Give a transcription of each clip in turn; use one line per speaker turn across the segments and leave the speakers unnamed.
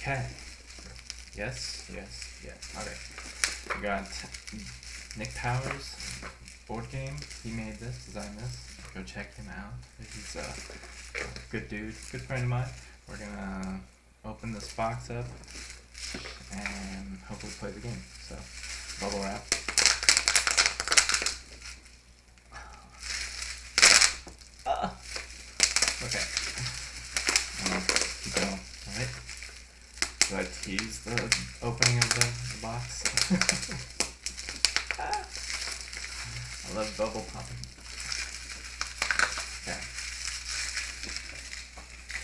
Okay. Yes. Okay. We got Nick Powers board game. He made this, designed this. Go check him out. He's a good dude, good friend of mine. We're gonna open this box up and hopefully play the game. So, bubble wrap. Okay. Keep going. Alright. Do I tease the opening of the box? I love bubble popping. Okay.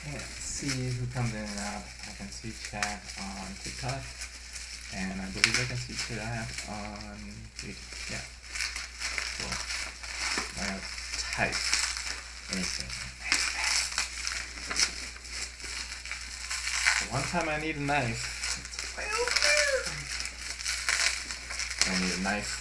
Can't see who comes in and out. I can see chat on TikTok, and I believe I can see chat on YouTube. Yeah. Cool. I'm gonna type anything. One time I need a knife. It's way over there. I need a knife.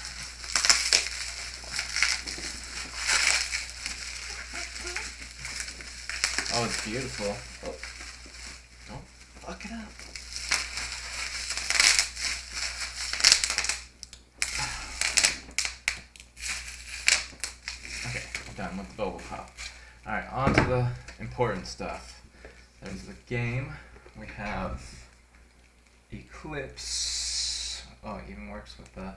Oh, it's beautiful. Oh. Don't fuck it up. Okay, I'm done with the bubble pop. Alright, on to the important stuff. There's the game. We have Eclipse. Oh, it even works with the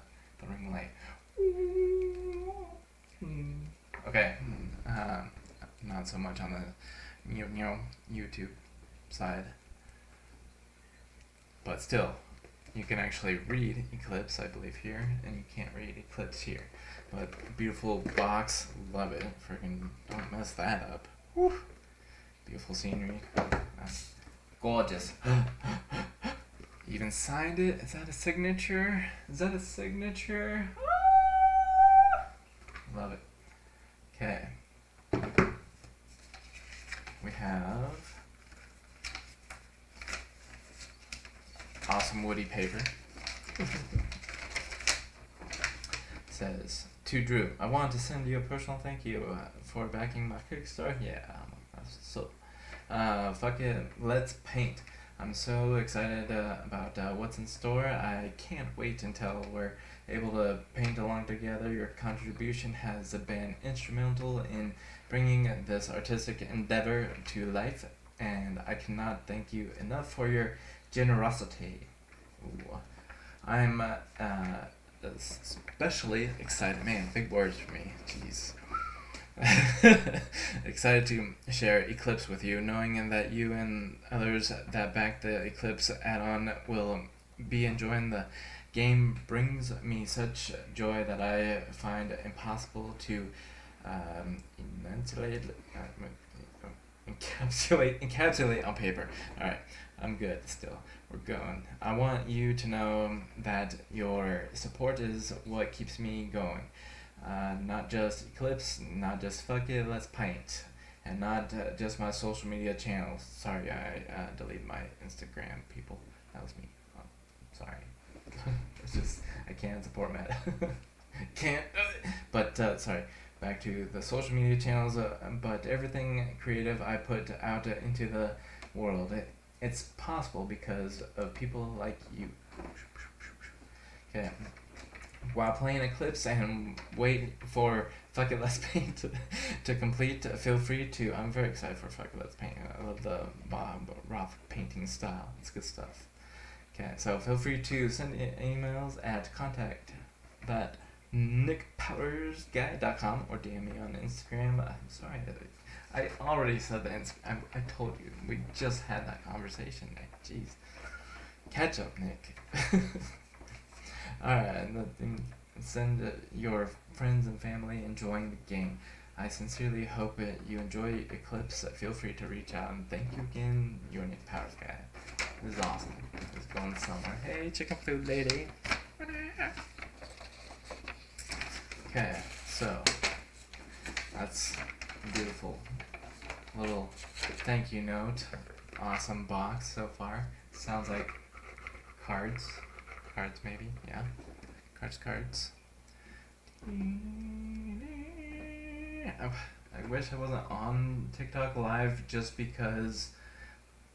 ring light. Okay, not so much on the YouTube side, but still, you can actually read Eclipse, I believe, here, and you can't read Eclipse here. But beautiful box, love it. Freaking don't mess that up. Woo. Beautiful scenery. Gorgeous. Even signed it. Is that a signature? Is that a signature? Love it. Okay. We have awesome woody paper. Says, to Drew, I want to send you a personal thank you for backing my Kickstarter. Yeah, so fuck it, let's paint. I'm so excited about what's in store. I can't wait until we're able to paint along together. Your contribution has been instrumental in bringing this artistic endeavor to life, and I cannot thank you enough for your generosity. Ooh. I'm especially excited. Man, big words for me. Jeez. Excited to share Eclipse with you, knowing that you and others that back the Eclipse add-on will be enjoying the game brings me such joy that I find it impossible to encapsulate on paper. Alright, I'm good still. We're going. I want you to know that your support is what keeps me going. Not just Eclipse, not just fuck it, let's paint, and not just my social media channels. Sorry, I deleted my Instagram, people. That was me. Oh, sorry. It's just, I can't support Meta. Can't. But, sorry. Back to the social media channels, but everything creative I put out into the world. It's possible because of people like you. Okay. While playing Eclipse and wait for Fuck It Let's Paint to complete, feel free to. I'm very excited for Fuck It Let's Paint. I love the Bob Roth painting style. It's good stuff. Okay, so feel free to send emails at contact@nickpowersguy.com or DM me on Instagram. I'm sorry, I already said that. I told you. We just had that conversation, Nick. Jeez. Catch up, Nick. Alright, send your friends and family enjoying the game. I sincerely hope you enjoy Eclipse. Feel free to reach out, and thank you again, your Nick Powers guy. This is awesome. It's going somewhere. Hey, chicken food lady. Okay, so that's a beautiful little thank you note. Awesome box so far. Sounds like cards. Cards maybe, yeah. Cards. I wish I wasn't on TikTok live just because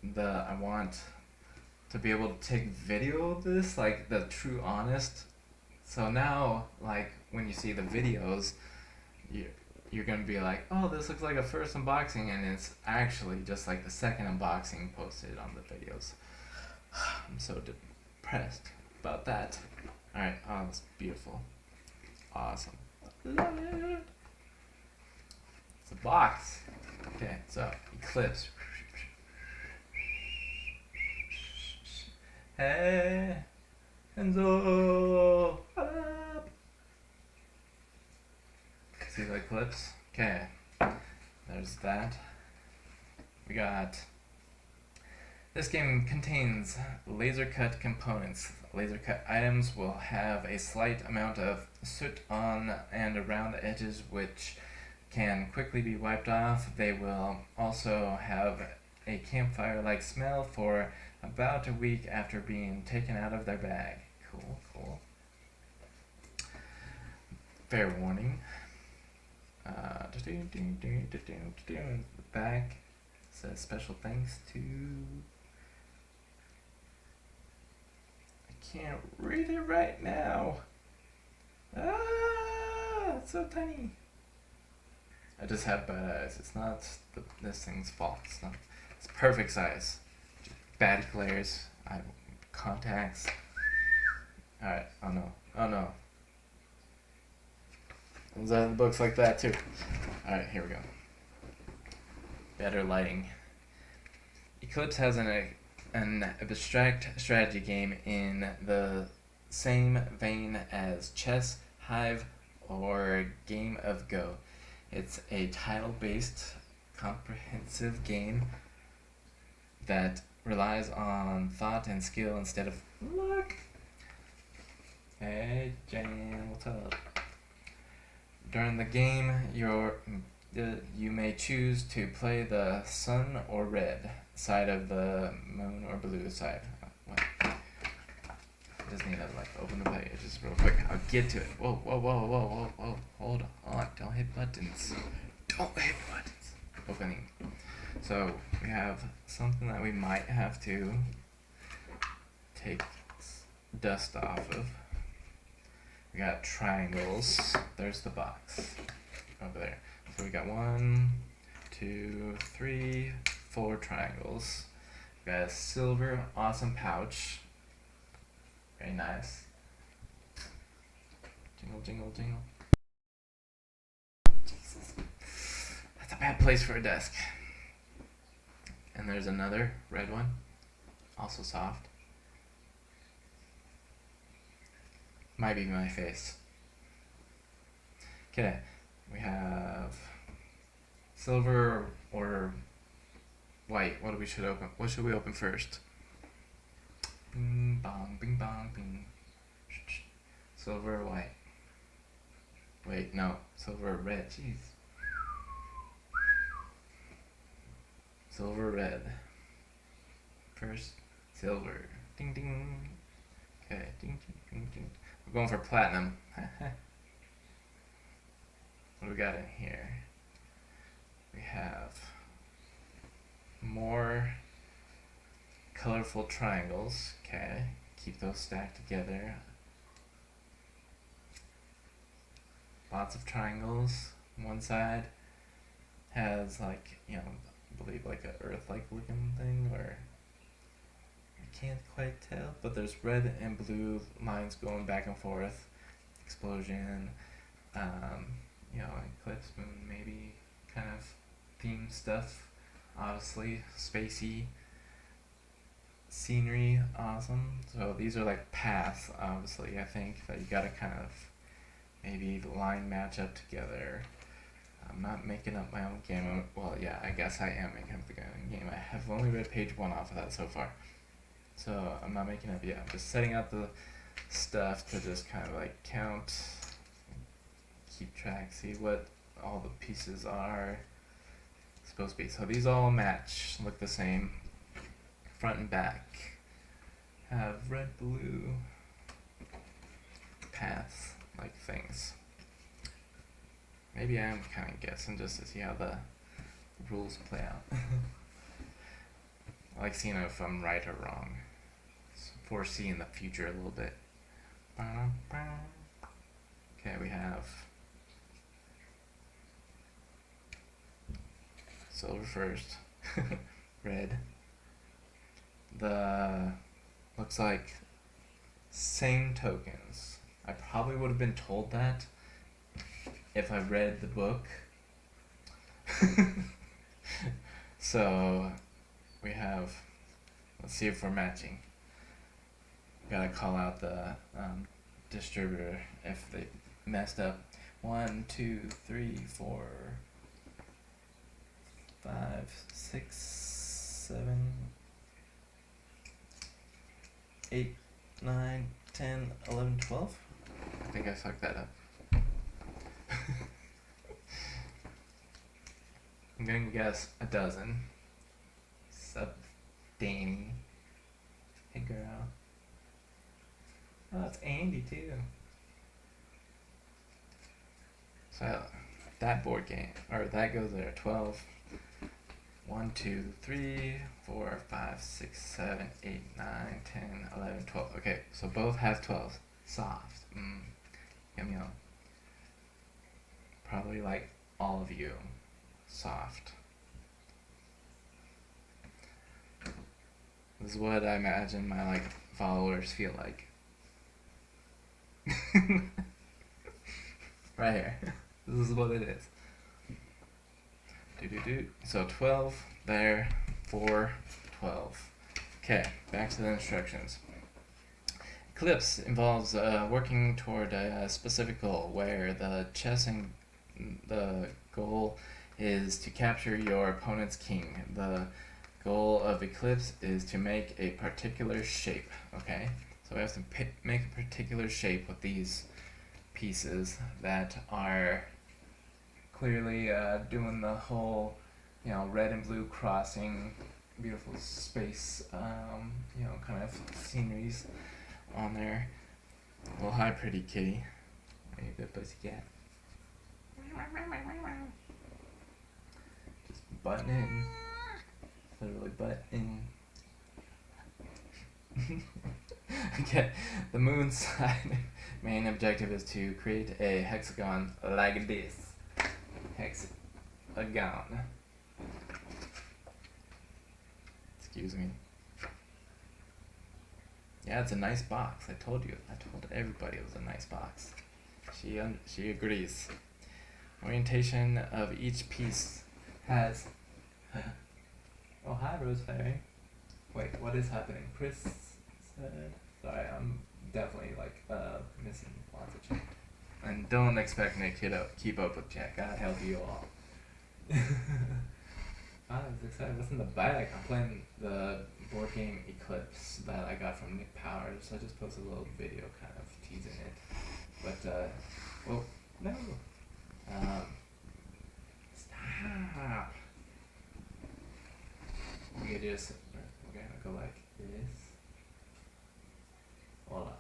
I want to be able to take video of this, like the true honest. So now, like when you see the videos, you you're gonna be like, oh, this looks like a first unboxing, and it's actually just like the second unboxing posted on the videos. I'm so depressed about that. All right, oh, that's beautiful, awesome. Love it. It's a box. Okay, so Eclipse. Hey, Enzo, what up? See the Eclipse? Okay, there's that. We got. This game contains laser cut components. Laser cut items will have a slight amount of soot on and around the edges, which can quickly be wiped off. They will also have a campfire-like smell for about a week after being taken out of their bag. Cool, cool. Fair warning. The back says special thanks to. I can't read it right now. Ah, it's so tiny. I just have bad eyes. It's not this thing's fault. It's not. It's perfect size. Just bad glares. I have contacts. All right. Oh no. Oh no. Was that in the books like that too? All right. Here we go. Better lighting. Eclipse has an abstract strategy game in the same vein as chess, Hive, or Game of Go. It's a tile-based, comprehensive game that relies on thought and skill instead of luck. Hey, Jan, what's up? During the game, you may choose to play the sun or red side of the moon or blue side. What? Just need to like open the pages real quick. I'll get to it. Whoa, whoa, whoa, whoa, whoa, whoa. Hold on. Don't hit buttons. Don't hit buttons. Opening. So we have something that we might have to take dust off of. We got triangles. There's the box over there. So we got 1, 2, 3, 4 triangles. We got a silver awesome pouch. Very nice. Jingle, jingle, jingle. Jesus. That's a bad place for a desk. And there's another red one. Also soft. Might be my face. Okay. We have silver or white. What should open? What should we open first? Bing bong, bing bong, bing. Silver or white? Wait, no. Silver or red? Jeez. Silver or red? First, silver. Ding ding. Okay, ding ding ding ding. We're going for platinum. What do we got in here? We have more colorful triangles. Okay, keep those stacked together. Lots of triangles. One side has like, I believe like a earth-like looking thing, or I can't quite tell, but there's red and blue lines going back and forth. Explosion, eclipse, moon, maybe kind of theme stuff. Obviously, spacey. Scenery, awesome. So these are like paths, obviously, I think, that you gotta kind of maybe line match up together. I'm not making up my own game. Well, yeah, I guess I am making up the game. I have only read page 1 off of that so far. So I'm not making up yet. I'm just setting out the stuff to just kind of like count, keep track, see what all the pieces are supposed to be. So these all match, look the same. Front and back have red, blue paths like things. Maybe I am kind of guessing just to see how the rules play out. I like seeing if I'm right or wrong. foresee in the future a little bit. Okay, we have silver first, red. The looks like same tokens. I probably would have been told that if I read the book. So we have, let's see if we're matching. Gotta call out the distributor if they messed up. 1, 2, 3, 4, 5, 6, 7, 8, 9, 10, 11, 12. I think I fucked that up. I'm gonna guess a dozen. Sup, Danny? Hey, girl. Oh, it's Andy too. So that board game, or that goes there. 12. 1, 2, 3, 4, 5, 6, 7, 8, 9, 10, 11, 12. Okay, so both have 12. Soft. Yum yum. Probably like all of you. Soft. This is what I imagine my like followers feel like. Right here. This is what it is. So 12 there, 4, 12. Okay, back to the instructions. Eclipse involves working toward a specific goal where the chess and the goal is to capture your opponent's king. The goal of Eclipse is to make a particular shape, okay? So we have to make a particular shape with these pieces that are clearly doing the whole, red and blue crossing, beautiful space, kind of sceneries on there. Well, hi, pretty kitty. Are you a good pussycat? Just button in. Literally butt in. Okay, the moon side main objective is to create a hexagon like this. Hexagon. Excuse me. Yeah, it's a nice box. I told you. I told everybody it was a nice box. She agrees. Orientation of each piece has. Oh, hi, Rose Fairy. Wait, what is happening? Chris said. Sorry, I'm definitely missing lots of Jack. And don't expect me to keep up with Jack. God help you all. I was excited. What's in the bag? I'm playing the board game Eclipse that I got from Nick Powers. I just posted a little video kind of teasing it. But, well, no. Stop. We're gonna go like this. Hold on.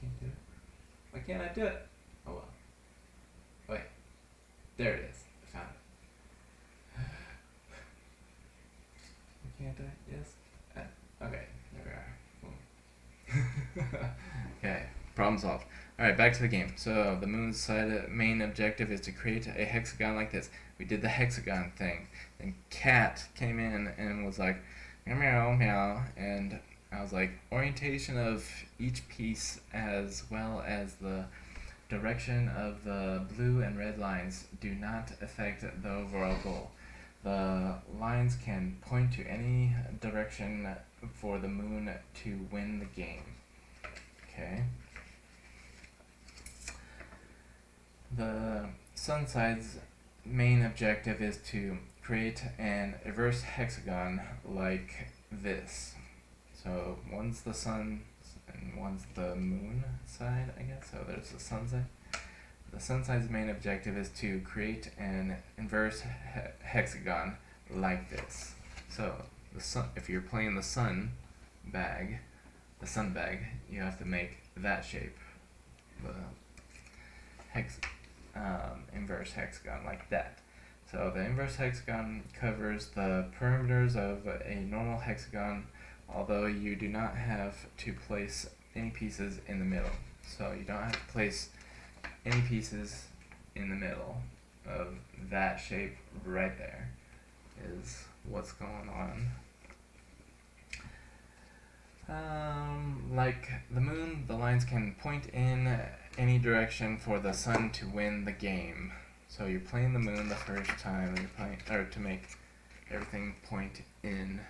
Can't do it. Why can't I do it? Oh well. Wait. There it is. I found it. Can't I? Yes. Okay. There we are. Okay. Problem solved. Alright, back to the game. So the moon's side main objective is to create a hexagon like this. We did the hexagon thing. Then Cat came in and was like, meow meow meow, and I was like, orientation of each piece as well as the direction of the blue and red lines do not affect the overall goal. The lines can point to any direction for the moon to win the game. Okay. The sun side's main objective is to create an inverse hexagon like this. So one's the sun and one's the moon side, I guess. So there's the sun side. The sun side's main objective is to create an inverse hexagon like this. So the sun, if you're playing the sun bag, you have to make that shape. The inverse hexagon like that. So the inverse hexagon covers the perimeters of a normal hexagon although you do not have to place any pieces in the middle. So you don't have to place any pieces in the middle of that shape right there is what's going on. Like the moon, the lines can point in any direction for the sun to win the game. So you're playing the moon the first time, you're playing, or to make everything point in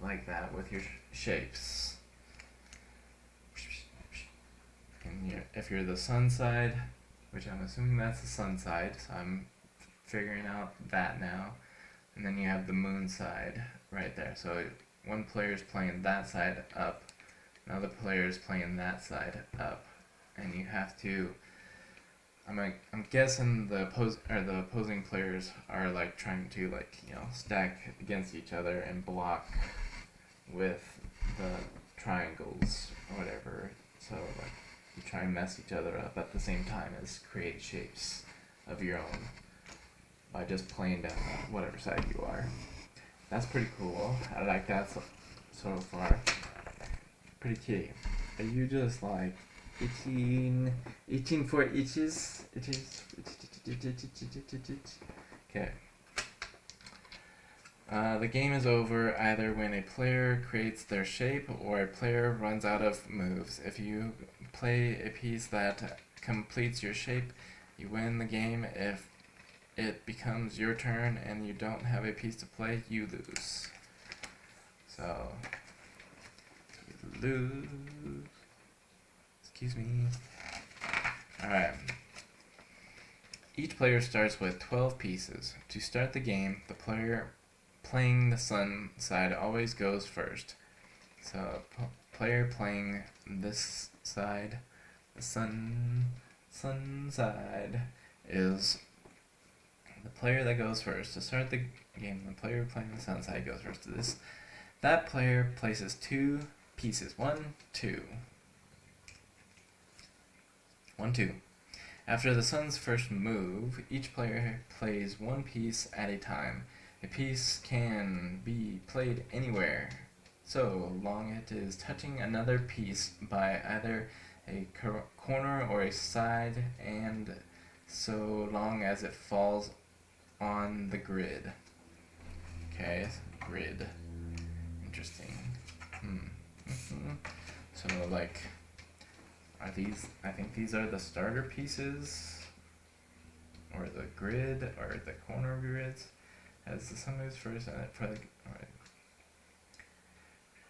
like that with your shapes. And if you're the sun side, which I'm assuming that's the sun side, so I'm figuring out that now. And then you have the moon side right there. So one player is playing that side up, another player is playing that side up, and you have to. I'm guessing the opposing players are like trying to stack against each other and block with the triangles or whatever. So like you try and mess each other up at the same time as create shapes of your own by just playing down whatever side you are. That's pretty cool. I like that so far. Pretty key. Are you just like itching for itches? Okay. The game is over either when a player creates their shape or a player runs out of moves. If you play a piece that completes your shape, you win the game. If it becomes your turn and you don't have a piece to play, you lose. So, you lose. Excuse me. Alright. Each player starts with 12 pieces. To start the game, the player playing the sun side always goes first. So, player playing this side, the sun side, is the player that goes first. To start the game, the player playing the sun side goes first. That player places 2 pieces. 1, 2. 1, 2. After the sun's first move, each player plays 1 piece at a time. A piece can be played anywhere, so long it is touching another piece by either a corner or a side, and so long as it falls on the grid. Okay, grid. Interesting. So like, I think these are the starter pieces, or the grid, or the corner grids. As the sun moves first, alright.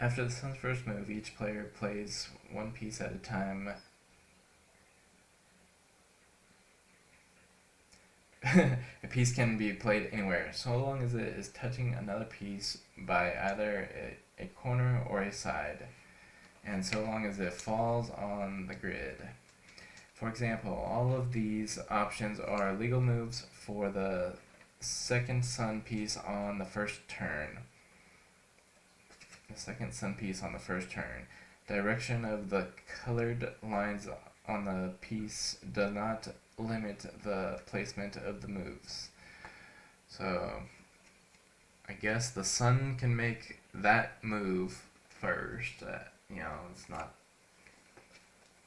After the sun's first move, each player plays 1 piece at a time. A piece can be played anywhere, so long as it is touching another piece by either a corner or a side, and so long as it falls on the grid. For example, all of these options are legal moves for the second sun piece on the first turn. The second sun piece on the first turn. Direction of the colored lines on the piece does not limit the placement of the moves. So, I guess the sun can make that move first. It's not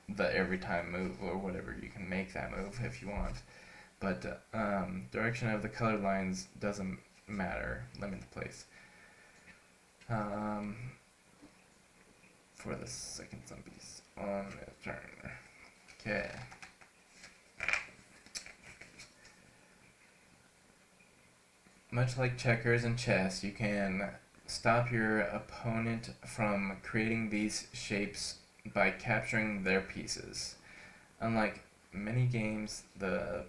the every time move or whatever. You can make that move if you want. But direction of the colored lines doesn't matter, limit the place. For the second sun piece on the turn. Okay. Much like checkers and chess, you can stop your opponent from creating these shapes by capturing their pieces. Unlike many games, the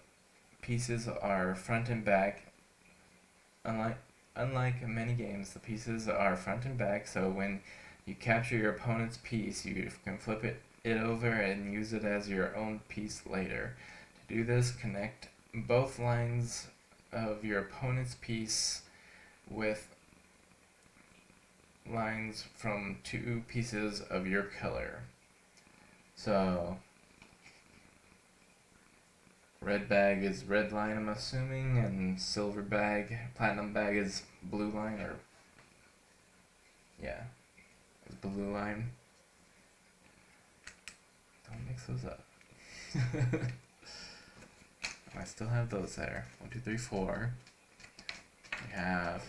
pieces are front and back. Unlike many games, the pieces are front and back, so when you capture your opponent's piece, you can flip it over and use it as your own piece later. To do this, connect both lines of your opponent's piece with lines from 2 pieces of your color. So, red bag is red line, I'm assuming, and silver bag, platinum bag is blue line, or, yeah, the blue line. Don't mix those up. I still have those there. 1, 2, 3, 4. We have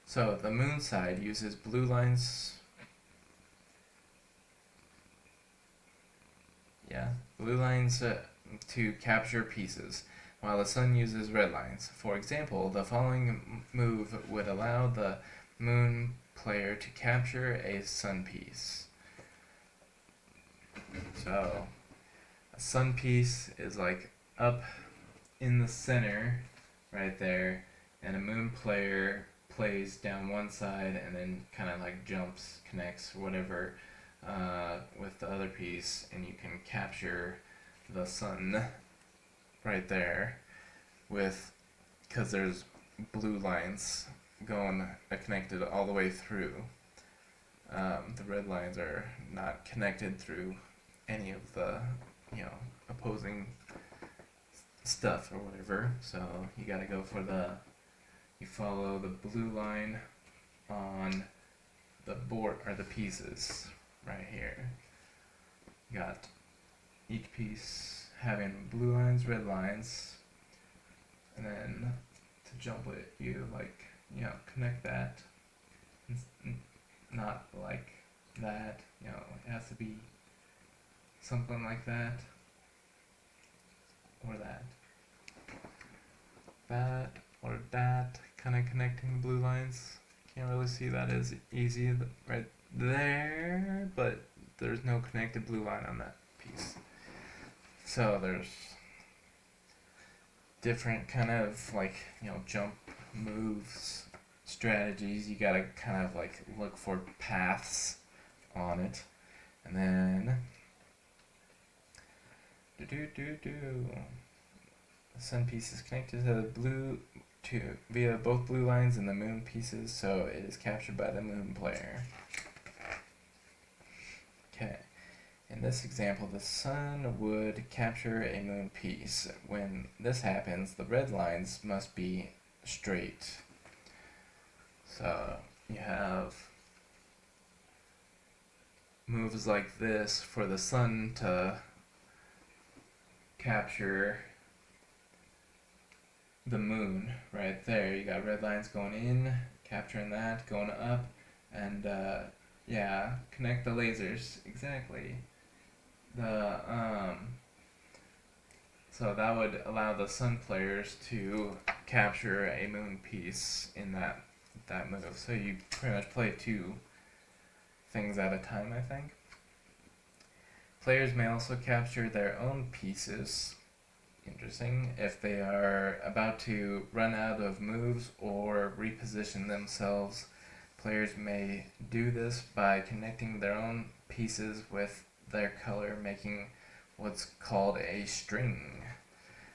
so the moon side uses blue lines. Yeah, blue lines to capture pieces, while the sun uses red lines. For example, the following move would allow the moon player to capture a sun piece. So, a sun piece is like up in the center, right there, and a moon player plays down one side and then kind of like jumps, connects, whatever, with the other piece, and you can capture the sun right there with, because there's blue lines going connected all the way through. The red lines are not connected through any of the, opposing stuff or whatever. So you gotta go for you follow the blue line on the board, or the pieces right here. You got each piece having blue lines, red lines, and then to jump it, you connect that, not like that, it has to be something like that, or that, or that, kind of connecting the blue lines. Can't really see that as easy right there, but there's no connected blue line on that piece. So there's different kind of jump moves, strategies. You gotta kind of look for paths on it, and then the sun piece is connected to the blue via both blue lines and the moon pieces, so it is captured by the moon player. Okay. In this example, the sun would capture a moon piece. When this happens, the red lines must be straight. So you have moves like this for the sun to capture the moon right there. You got red lines going in, capturing that, going up, and connect the lasers. Exactly. So that would allow the sun players to capture a moon piece in that move. So you pretty much play two things at a time, I think. Players may also capture their own pieces. Interesting. If they are about to run out of moves or reposition themselves, players may do this by connecting their own pieces with their color, making what's called a string.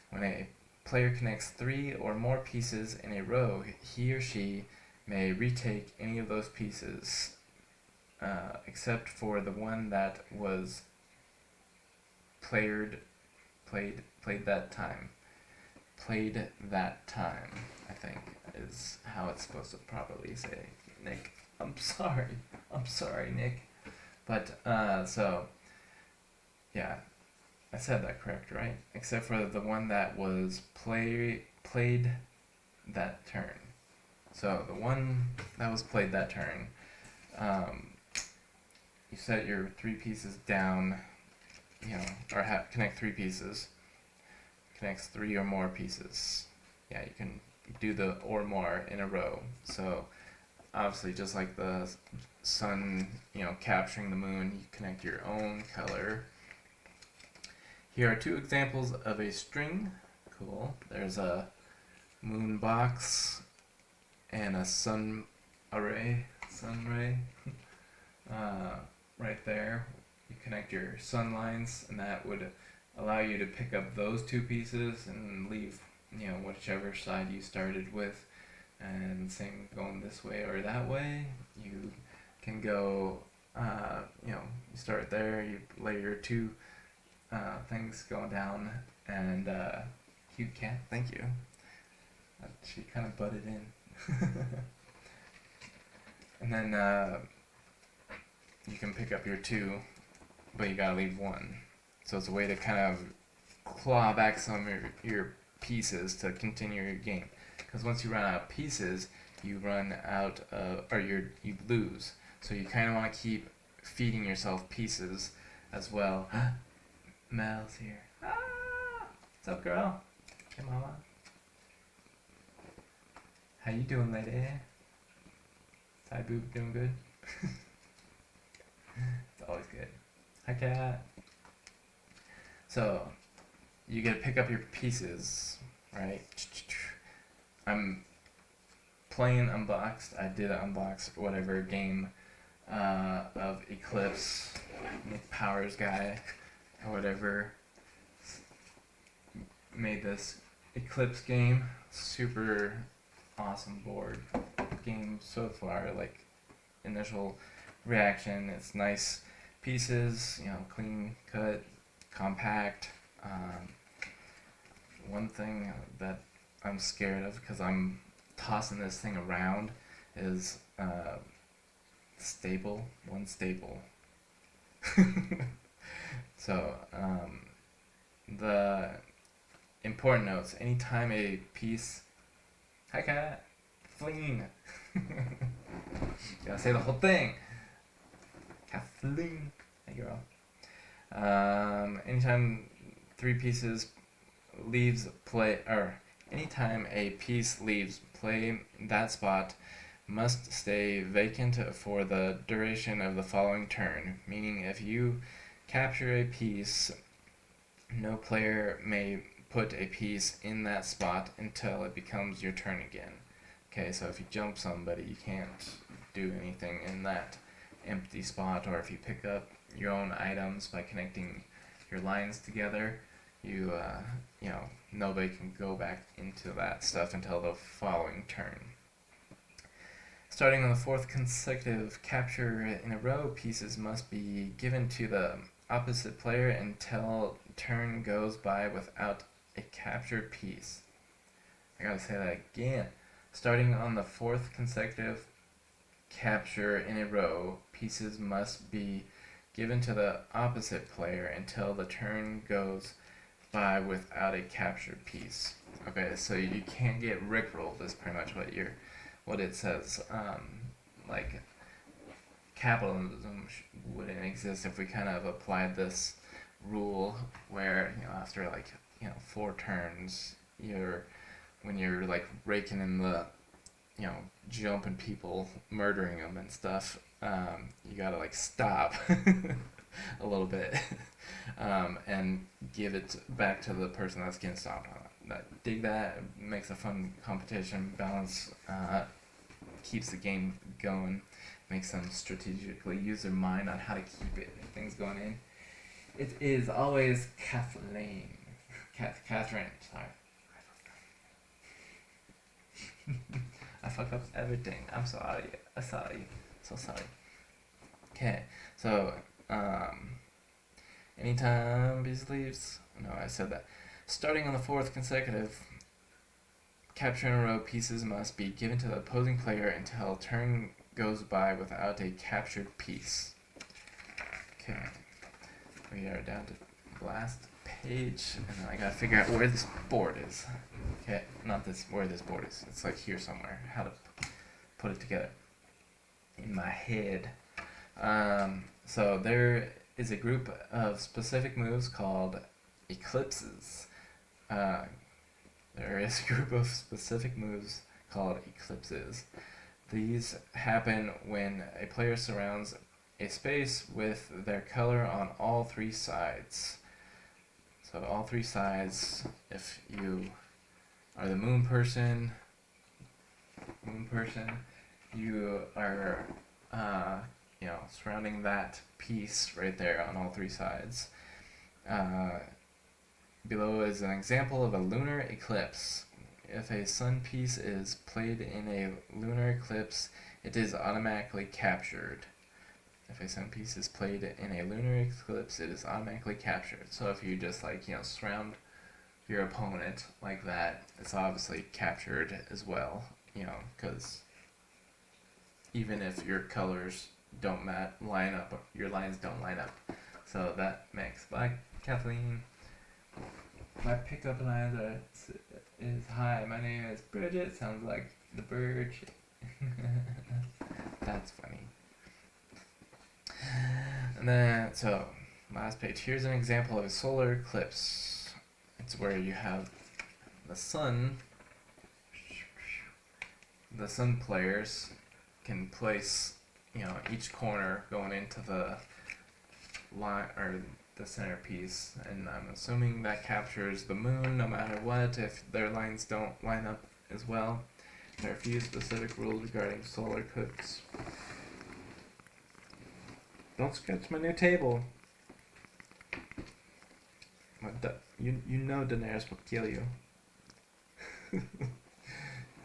When a player connects 3 or more pieces in a row, he or she may retake any of those pieces, except for the one that was played that time. Played that time, I think, is how it's supposed to properly say. Nick, I'm sorry, Nick. But, yeah, I said that correct, right? Except for the one that was played that turn. So the one that was played that turn, you set your 3 pieces down, or connect 3 pieces. Connects 3 or more pieces. Yeah, you can do the or more in a row. So obviously, just like the sun, capturing the moon, you connect your own color. Here are 2 examples of a string. Cool. There's a moon box and a sun ray. Right there. You connect your sun lines, and that would allow you to pick up those 2 pieces and leave, whichever side you started with. And same going this way or that way. You can go, you start there, you lay your 2 things going down, and cute cat, thank you. She kind of butted in. And then you can pick up your 2, but you gotta leave 1. So it's a way to kind of claw back some of your pieces to continue your game. Because once you run out of pieces, you run out of, or you lose. So you kind of want to keep feeding yourself pieces as well. Mel's here. Ah! What's up, girl? Hey, mama. How you doing, lady? Side boob doing good? It's always good. Hi, cat. So, you get to pick up your pieces, right? I'm playing Unboxed. I did an Unboxed whatever game of Eclipse. Nick Powers guy or whatever made this Eclipse game. Super awesome board game so far. Like initial reaction, it's nice pieces, clean cut, compact. One thing that I'm scared of because I'm tossing this thing around is one staple. So the important notes: anytime a piece, hi cat, Kathleen. Gotta say the whole thing. Kathleen, hey girl. Anytime 3 pieces leaves play, or anytime a piece leaves play, that spot must stay vacant for the duration of the following turn. Meaning, if you capture a piece, no player may put a piece in that spot until it becomes your turn again. Okay, so if you jump somebody, you can't do anything in that empty spot, or if you pick up your own items by connecting your lines together, nobody can go back into that stuff until the following turn. Starting on the 4th consecutive capture in a row, pieces must be given to the opposite player until turn goes by without a captured piece. I gotta say that again. Starting on the 4th consecutive capture in a row, pieces must be given to the opposite player until the turn goes by without a captured piece. Okay, so you can't get rickrolled is pretty much what it says. Like capitalism wouldn't exist if we kind of applied this rule where after 4 turns when you're like raking in the jumping people, murdering them and stuff, you gotta stop a little bit and give it back to the person that's getting stopped on it. Dig that, makes a fun competition, balance, keeps the game going, makes them strategically use their mind on how to keep things going in. It is always Kathleen. Catherine, sorry. I fuck up everything. I'm sorry. So sorry. Okay, so anytime Bees leaves. No, I said that. Starting on the 4th consecutive capture in a row, pieces must be given to the opposing player until turn goes by without a captured piece. Okay, we are down to the last page, and then I gotta figure out where this board is. Okay, not this, where this board is. It's like here somewhere. How to put it together in my head. So there is a group of specific moves called eclipses. There is a group of specific moves called eclipses. These happen when a player surrounds a space with their color on all 3 sides. So all 3 sides, if you are the moon person, you are surrounding that piece right there on all 3 sides. Below is an example of a lunar eclipse. If a sun piece is played in a lunar eclipse, it is automatically captured. If a sun piece is played in a lunar eclipse, it is automatically captured. So if you just surround your opponent like that, it's obviously captured as well, because even if your colors don't line up, your lines don't line up. So that makes black. Kathleen, my pickup lines is hi, my name is Bridget, sounds like the bird. That's funny. And then, so, last page. Here's an example of a solar eclipse. It's where you have the sun players can place, each corner going into the line or the centerpiece, and I'm assuming that captures the moon no matter what if their lines don't line up as well. There are a few specific rules regarding solar eclipse. Don't scratch my new table. You know Daenerys will kill you.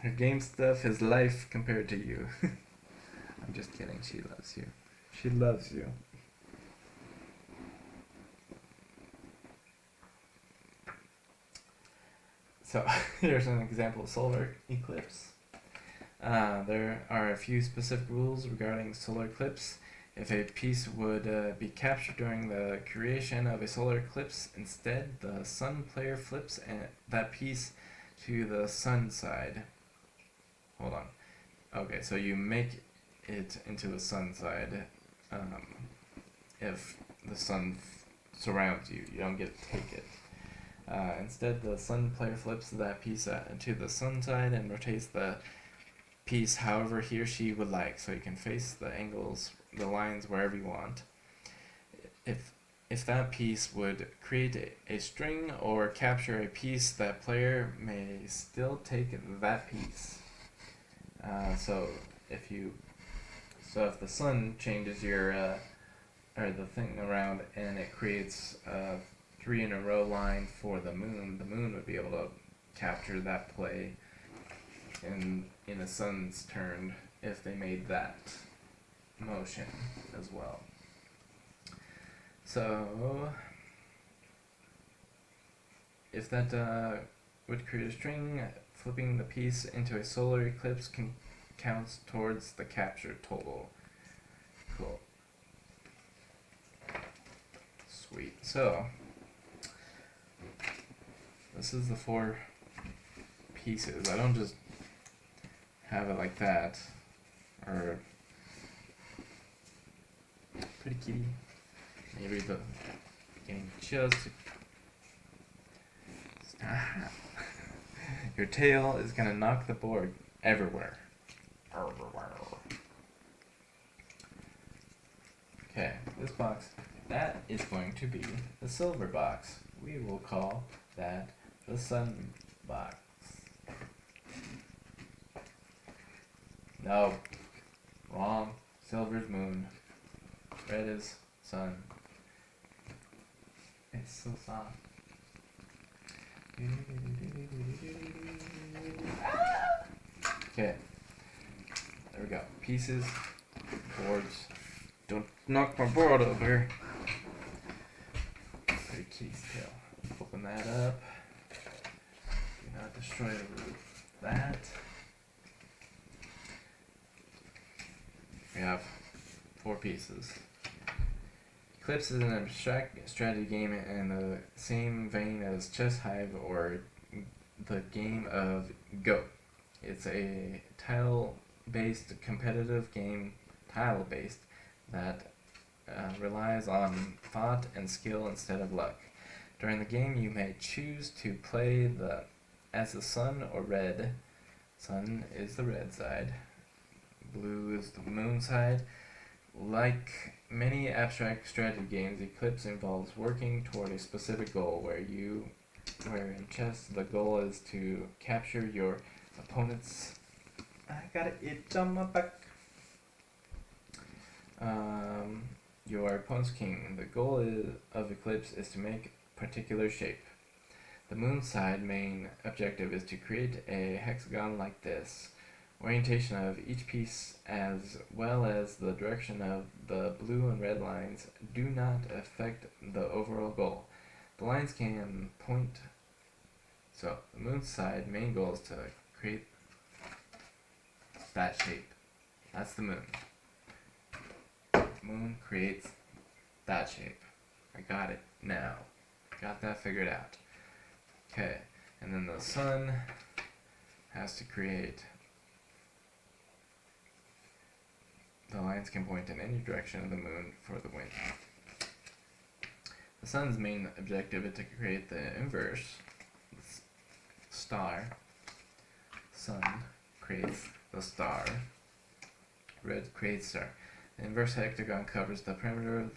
Her game stuff is life compared to you. I'm just kidding. She loves you. She loves you. So here's an example of solar eclipse. There are a few specific rules regarding solar eclipse. If a piece would be captured during the creation of a solar eclipse, instead the sun player flips that piece to the sun side. Hold on. Okay, so you make it into the sun side if the sun surrounds you. You don't get to take it. Instead, the sun player flips that piece to the sun side and rotates the piece however he or she would like, so you can face the angles, the lines wherever you want. If that piece would create a string or capture a piece, that player may still take that piece. So if the sun changes your or the thing around and it creates a 3 in a row line for the moon would be able to capture that play in the sun's turn if they made that motion as well. So if that would create a string, flipping the piece into a solar eclipse counts towards the capture total. Cool. Sweet. So this is the 4 pieces. I don't just have it like that. Or pretty kitty. Maybe the getting just stop. Your tail is gonna knock the board everywhere. Okay, this box, that is going to be the silver box. We will call that the sun box. No, wrong. Silver's moon. Red is sun. It's so soft. Okay, there we go. Pieces, boards. Don't knock my board over. Pretty kitty's tail. Open that up. Do not destroy the root. That. We have 4 pieces. Eclipse is an abstract strategy game in the same vein as Chess Hive or the game of Go. It's a tile-based competitive game, that relies on thought and skill instead of luck. During the game, you may choose to play as the sun or red. Sun is the red side. Blue is the moon side. Like many abstract strategy games, Eclipse involves working toward a specific goal, where in chess the goal is to capture your opponent's. I got an itch on my back. Your opponent's king. The goal of Eclipse is to make a particular shape. The moon side main objective is to create a hexagon like this. Orientation of each piece as well as the direction of the blue and red lines do not affect the overall goal. The lines can point So the moon's side main goal is to create that shape. That's the moon. Moon creates that shape. I got it now. Got that figured out. Okay, and then the sun has to create. The lines can point in any direction of the moon for the wind. The sun's main objective is to create the inverse star. Sun creates the star. Red creates star. The inverse hexagon covers the perimeter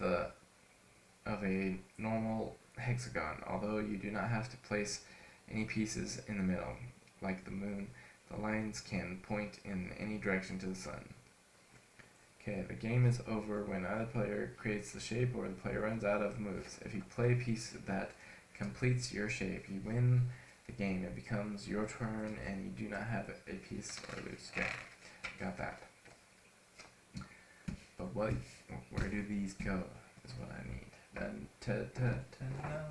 of a normal hexagon. Although you do not have to place any pieces in the middle, like the moon, the lines can point in any direction to the sun. Okay, the game is over when either player creates the shape or the player runs out of moves. If you play a piece that completes your shape, you win the game. It becomes your turn and you do not have a piece or lose. Okay, got that. But where do these go is what I need. Then to know.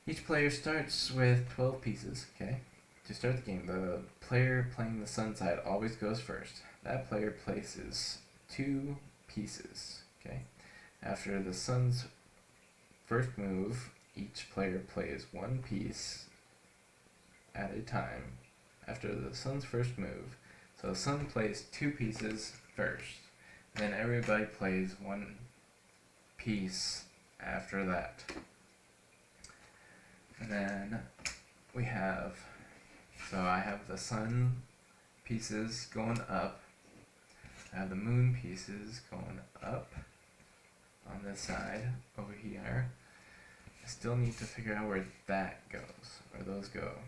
Each player starts with 12 pieces, okay? To start the game, the player playing the sun side always goes first. That player places 2 pieces, okay? After the sun's first move, each player plays 1 piece at a time after the sun's first move. So the sun plays 2 pieces first. Then everybody plays 1 piece after that. And then we have, so I have the sun pieces going up. I have the moon pieces going up on this side over here. I still need to figure out where that goes, where those go.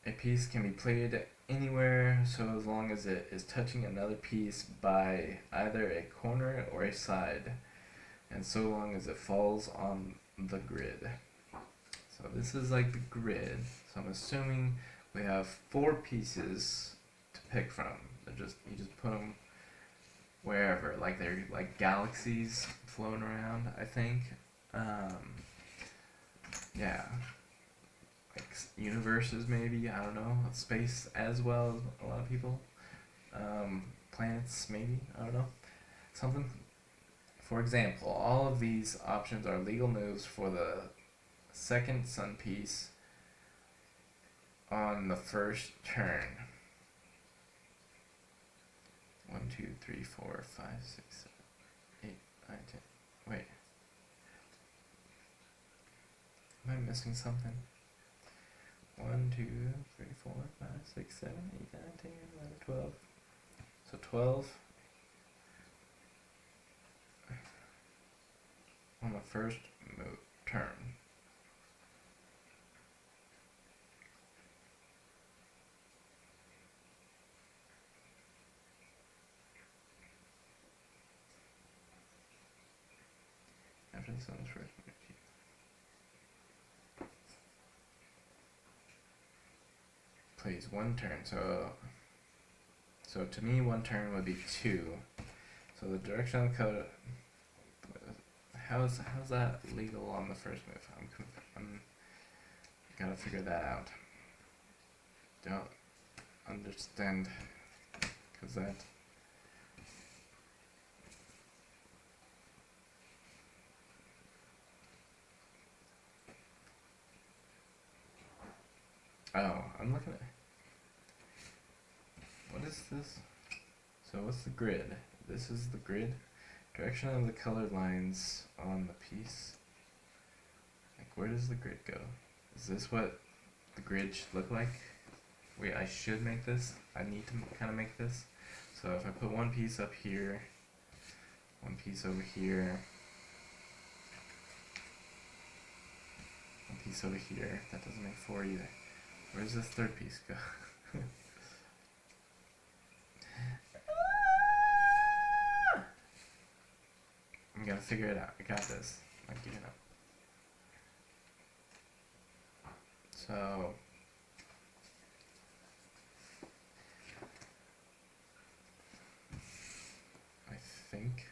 A piece can be played anywhere, so as long as it is touching another piece by either a corner or a side, and so long as it falls on the grid. So this is like the grid, so I'm assuming we have 4 pieces to pick from. You just put them wherever, like they're like galaxies floating around, I think. Yeah, like universes maybe, I don't know, space as well as a lot of people. Planets maybe, I don't know, something. For example, all of these options are legal moves for the second sun piece on the first turn. 1, 2, 3, 4, 5, 6, 7, 8, 9, 10. Wait. Am I missing something? 1, 2, 3, 4, 5, 6, 7, 8, 9, 10, 11, 12. So 12 on the first turn. After the sun's first move. Plays 1 turn, so to me 1 turn would be 2. So the direction of the color, how's that legal on the first move? I'm gotta figure that out. Don't understand, cause that. Oh, I'm looking at. What is this? So what's the grid? This is the grid. Direction of the colored lines on the piece. Like, where does the grid go? Is this what the grid should look like? Wait, I should make this? I need to kind of make this. So if I put 1 piece up here, 1 piece over here, 1 piece over here, that doesn't make 4 either. Where's this 3rd piece go? I'm gonna figure it out. I got this. I'm not giving up. So I think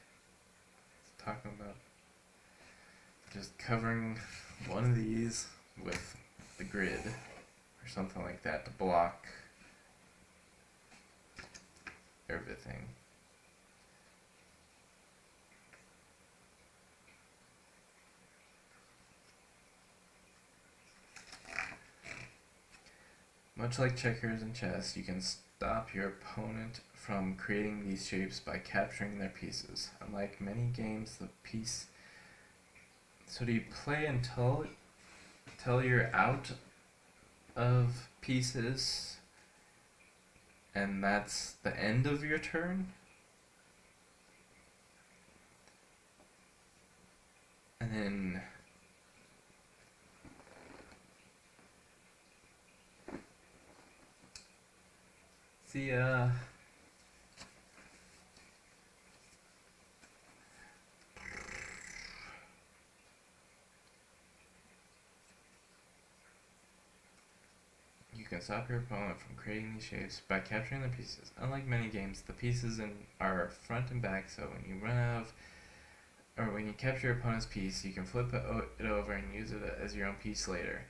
it's talking about just covering one of these with the grid or something like that to block everything. Much like checkers and chess, you can stop your opponent from creating these shapes by capturing their pieces. Unlike many games, the piece. So do you play until you're out of pieces, and that's the end of your turn? And then see you can stop your opponent from creating these shapes by capturing the pieces. Unlike many games, the pieces are front and back, so when you run out of, or when you capture your opponent's piece, you can flip it over and use it as your own piece later.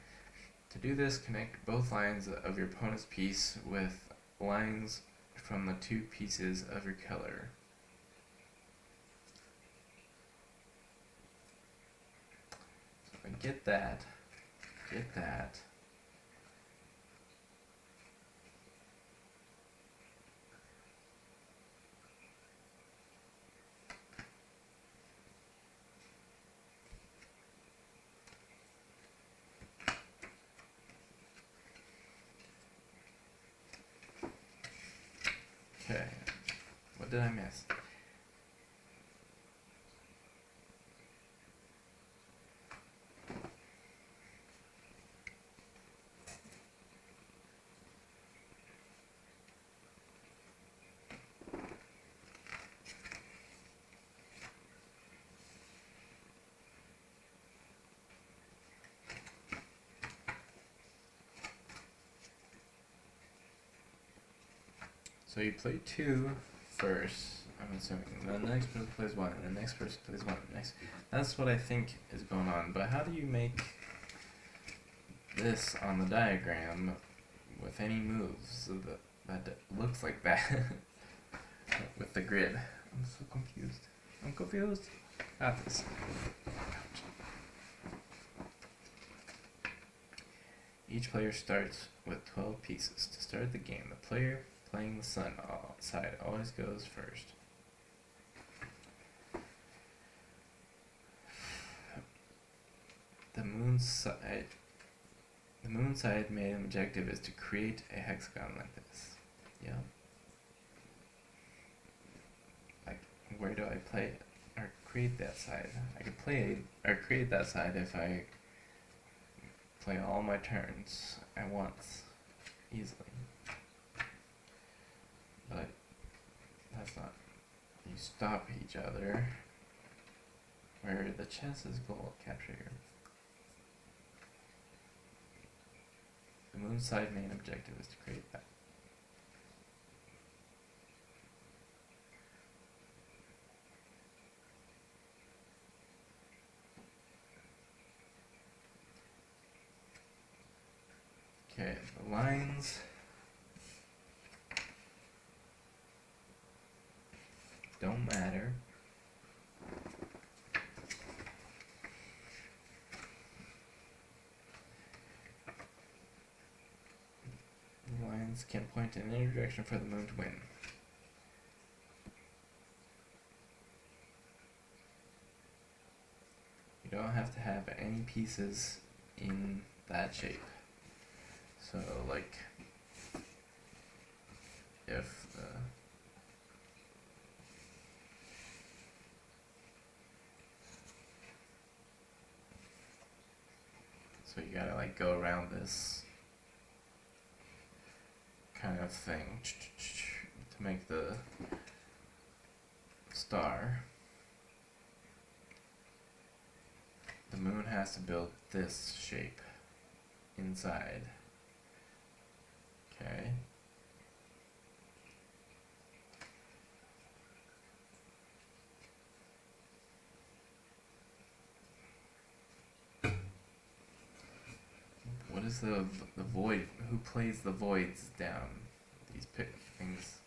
To do this, connect both lines of your opponent's piece with lines from the two pieces of your color. So I get that. Okay, what did I miss? So you play two first, I'm assuming. The next person plays one, and the next person plays one. That's what I think is going on. But how do you make this on the diagram with any moves that looks like that with the grid? I'm so confused. Got this. Each player starts with 12 pieces. To start the game, the player playing the sun side always goes first. The moon side main objective is to create a hexagon like this. Yeah. Like, where do I play it? Or create that side? I could create that side if I play all my turns at once, easily. But that's not. You stop each other. Where the chess is goal, capture your. The moon side main objective is to create that. Okay, the lines don't matter. The lines can point in any direction for the moon to win. You don't have to have any pieces in that shape. So, like, if so you gotta like go around this kind of thing to make the star. The moon has to build this shape inside. Okay. does the void? Who plays the voids down? These things.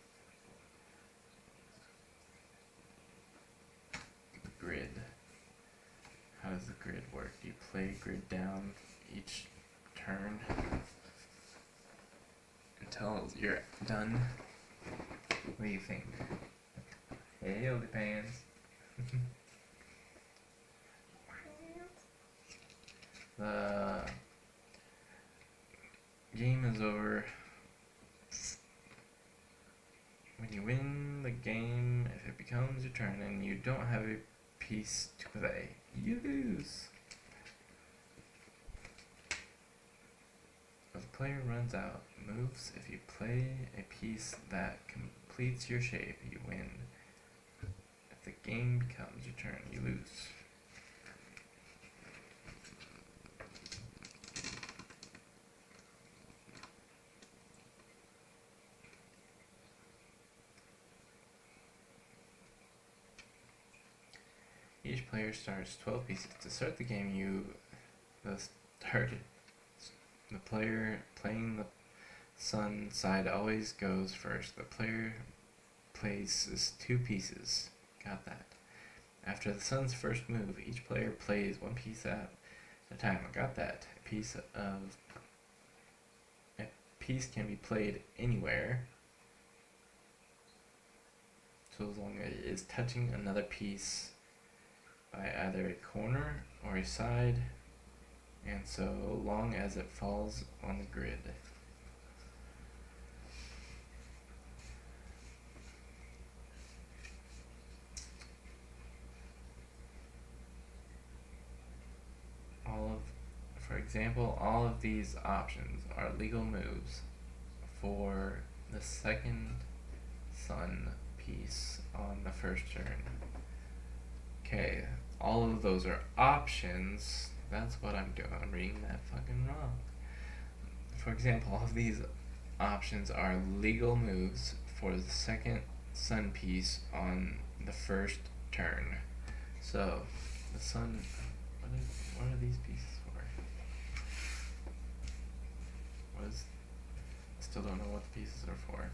Grid. How does the grid work? Do you play grid down each turn until you're done? What do you think? Hey, OnlyFans. The game is over. When you win the game, if it becomes your turn and you don't have a piece to play, you lose. If the player runs out, moves. If you play a piece that completes your shape, you win. If the game becomes your turn, you lose. Each player starts 12 pieces. To start the game, the player playing the sun side always goes first. The player places 2 pieces. Got that. After the sun's first move, each player plays 1 piece at a time. I got that. A piece can be played anywhere, so as long as it is touching another piece by either a corner or a side, and so long as it falls on the grid. For example, all of these options are legal moves for the second sun piece on the first turn. Okay, all of those are options. That's what I'm doing. I'm reading that fucking wrong. For example, all of these options are legal moves for the second sun piece on the first turn. So, the sun. What are these pieces for? I still don't know what the pieces are for.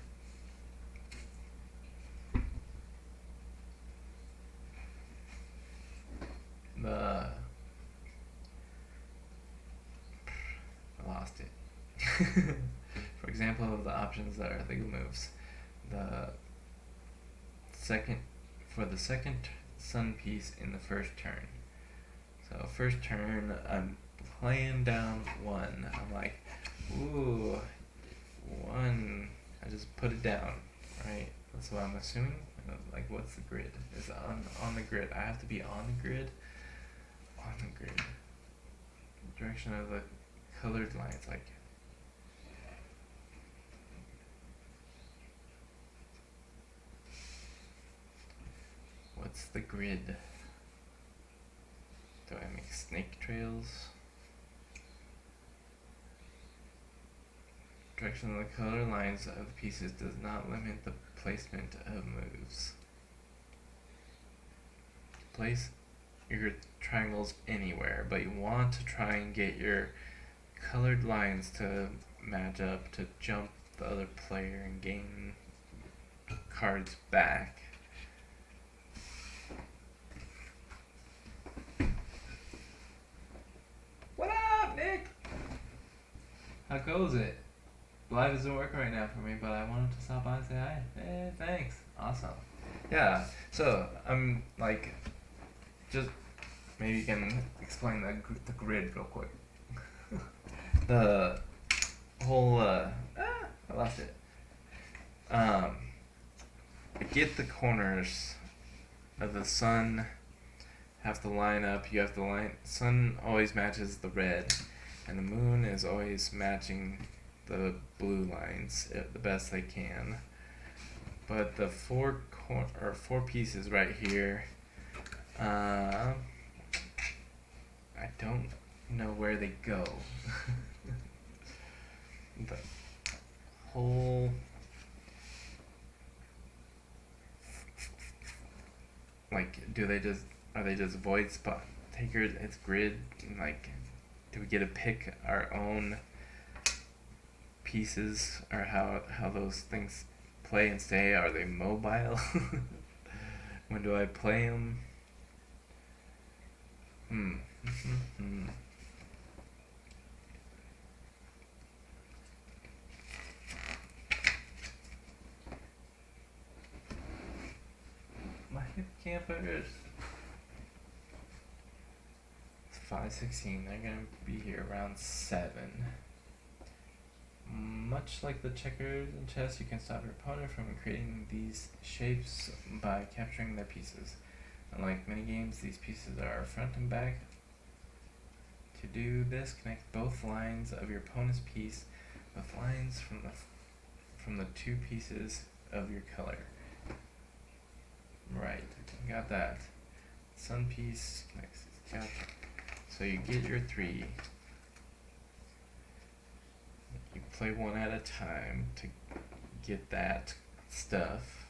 I lost it. For example, the options that are legal moves. For the second sun piece in the first turn. So first turn, I'm playing down 1. I'm like, ooh, 1. I just put it down, right? That's what I'm assuming. Like, what's the grid? Is it on the grid? I have to be on the grid. On the grid. Direction of the colored lines, like. What's the grid? Do I make snake trails? Direction of the color lines of the pieces does not limit the placement of moves. Place your triangles anywhere, but you want to try and get your colored lines to match up to jump the other player and gain cards back. What up, Nick? How goes it? Live isn't working right now for me, but I wanted to stop by and say hi. Hey, thanks. Awesome. Yeah, so I'm like, just maybe you can explain the grid real quick. The whole, I lost it. Get the corners of the sun have to line up. You have to line. Sun always matches the red, and the moon is always matching the blue lines the best they can. But the four pieces right here, I don't know where they go. The whole are they just void spot takers? It's grid, like, do we get to pick our own pieces or how those things play and stay? Are they mobile? When do I play them? Hmm. My hippocampus. It's 5:16. They're gonna be here around 7. Much like the checkers and chess, you can stop your opponent from creating these shapes by capturing their pieces. Unlike many games, these pieces are front and back. To do this, connect both lines of your opponent's piece with lines from the two pieces of your color. Right, got that. Sun piece connects. Got. So you get your 3. You play one at a time to get that stuff.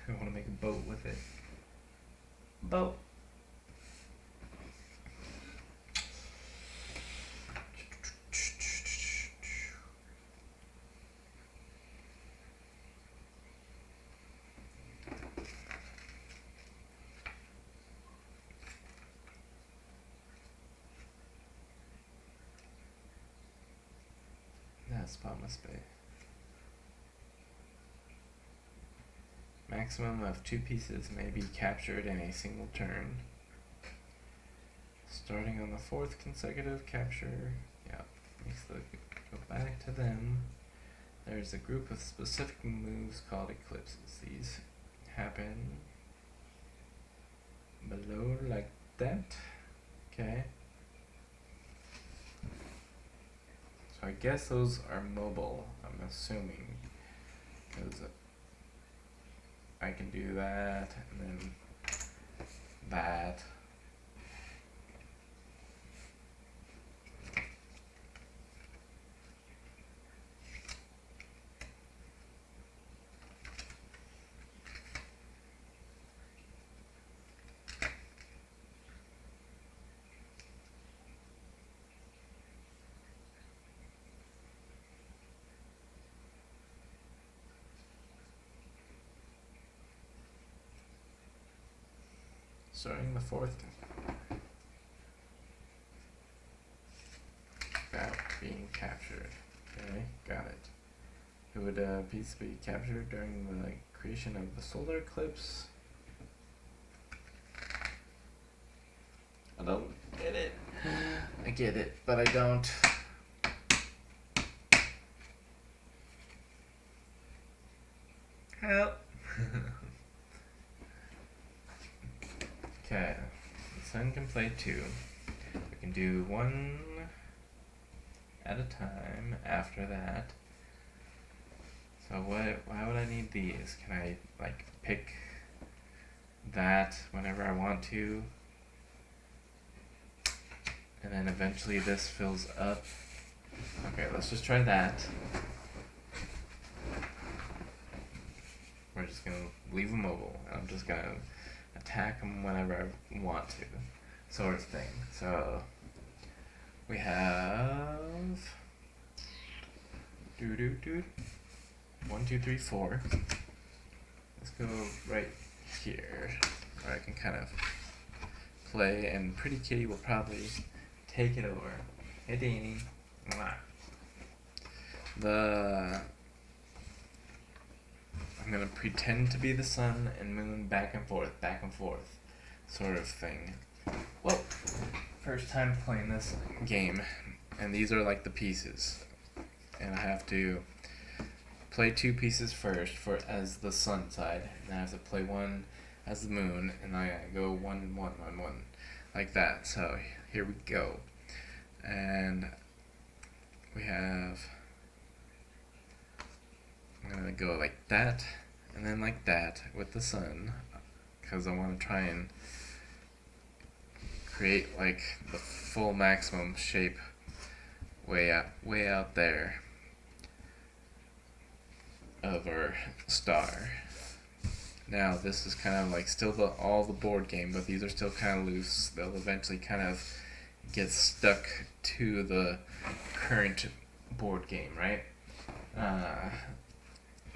I want to make a boat with it. Boat. That spot must be. Maximum of 2 pieces may be captured in a single turn. Starting on the 4th consecutive capture, makes the go back to them. There's a group of specific moves called eclipses. These happen below like that. Okay. So I guess those are mobile, I'm assuming, because I can do that, and then that. Starting the 4th. Without being captured. Okay, got it. Who would a piece be captured during the creation of the solar eclipse? I don't get it. I get it, but I don't. Help. Okay, the sun can play 2. We can do 1 at a time after that. So why would I need these? Can I pick that whenever I want to? And then eventually this fills up. Okay, let's just try that. We're just gonna leave them mobile. I'm just gonna attack them whenever I want to, sort of thing. So we have 1, 2, 3, 4. Let's go right here, where I can kind of play, and Pretty Kitty will probably take it over. Hey, Danny. I'm gonna pretend to be the sun and moon back and forth, sort of thing. Whoa! First time playing this game, and these are like the pieces, and I have to play 2 pieces first as the sun side, and I have to play 1 as the moon, and I go 1, 1, 1, 1, like that. So here we go, and we have. I'm gonna go like that, and then like that with the sun, because I want to try and create the full maximum shape way out there. of our star. Now this is kind of like still all the board game, but these are still kind of loose. They'll eventually kind of get stuck to the current board game, right?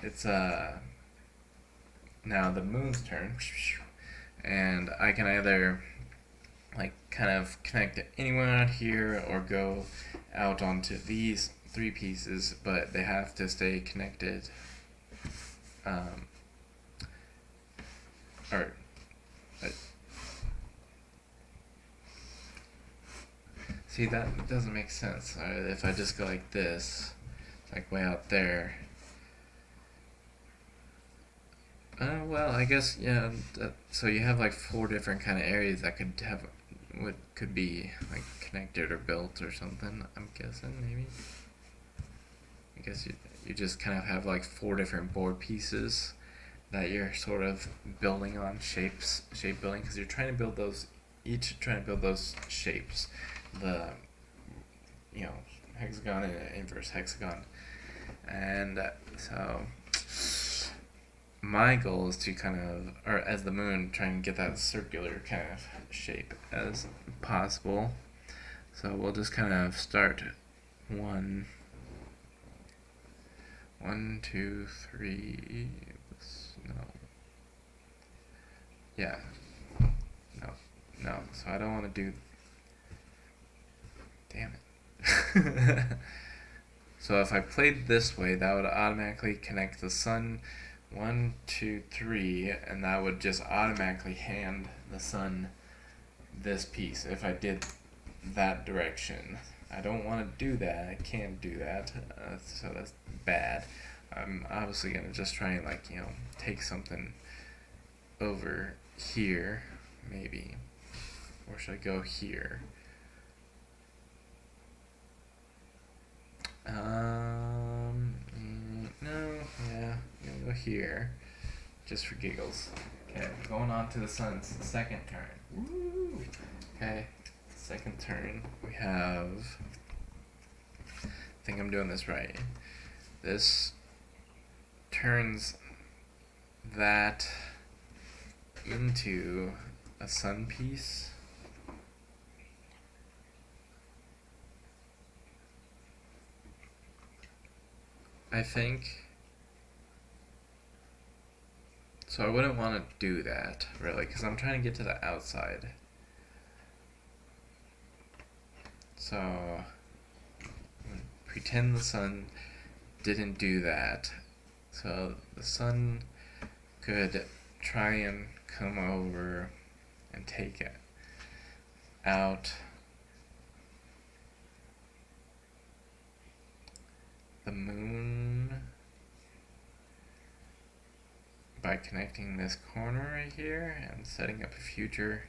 It's now the moon's turn, and I can either like kind of connect anyone out here or go out onto these three pieces, but they have to stay connected. Or see, that doesn't make sense. If I just go like this, like way out there. Well, I guess yeah. So you have like four different kind of areas that could be like connected or built or something. I'm guessing maybe. I guess you just kind of have like four different board pieces that you're sort of building on shape building, because you're trying to build those, each trying to build those shapes, the hexagon and inverse hexagon, and so my goal is to kind of, or as the moon, try and get that circular kind of shape as possible. So we'll just kind of start one, two, three. No. Yeah. No. So I don't want to do. Damn it. So if I played this way, that would automatically connect the sun 1, 2, 3, and that would just automatically hand the sun this piece if I did that direction. I don't want to do that. I can't do that. So that's bad. I'm obviously going to just try and take something over here, maybe. Or should I go here? No, yeah, I'm gonna go here, just for giggles. Okay, going on to the sun's second turn. Woo! Okay, second turn, we have, I think I'm doing this right. This turns that into a sun piece. I think. So I wouldn't want to do that, really, because I'm trying to get to the outside. So, pretend the sun didn't do that. So the sun could try and come over and take it out the moon by connecting this corner right here and setting up a future,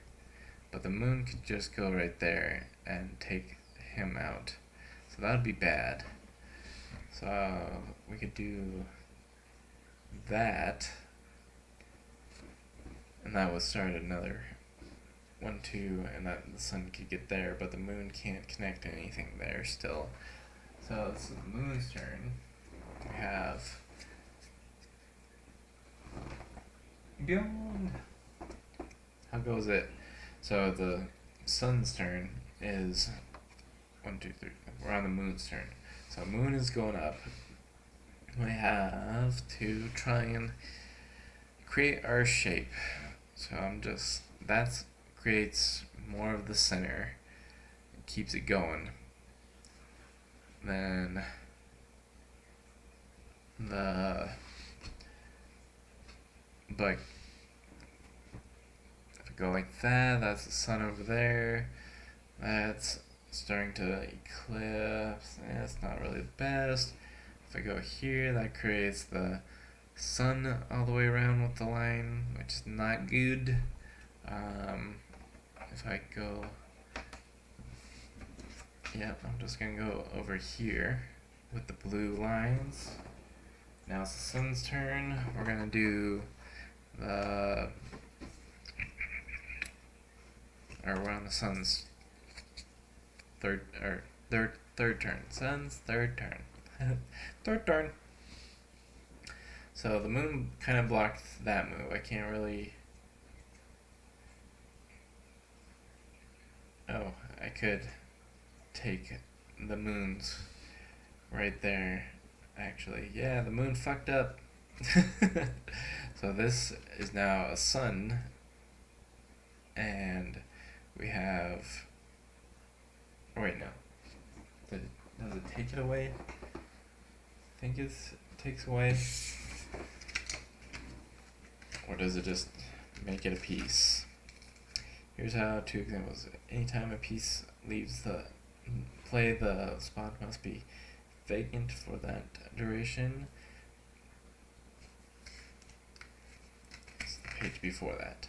but the moon could just go right there and take him out, so that would be bad. So we could do that, and that would start another 1, 2, and that the sun could get there, but the moon can't connect anything there still. So this is the moon's turn. We have beyond. How goes it? So the sun's turn is 1, 2, 3. We're on the moon's turn. So moon is going up. We have to try and create our shape. So that creates more of the center. It keeps it going. Then but if I go like that, that's the sun over there. That's starting to eclipse. That's not really the best. If I go here, that creates the sun all the way around with the line, which is not good. If I go, I'm just gonna go over here with the blue lines. Now it's the sun's turn. We're gonna do we're on the sun's third turn. Sun's third turn. Third turn. So the moon kind of blocked that move. I can't really. Oh, I could take the moons right there. Actually, yeah, the moon fucked up. So this is now a sun, and we have. Oh wait, no. Does it take it away? I think it takes away. Or does it just make it a piece? Here's how two examples. Anytime a piece leaves the play, the spot must be vacant for that duration. It's the page before that.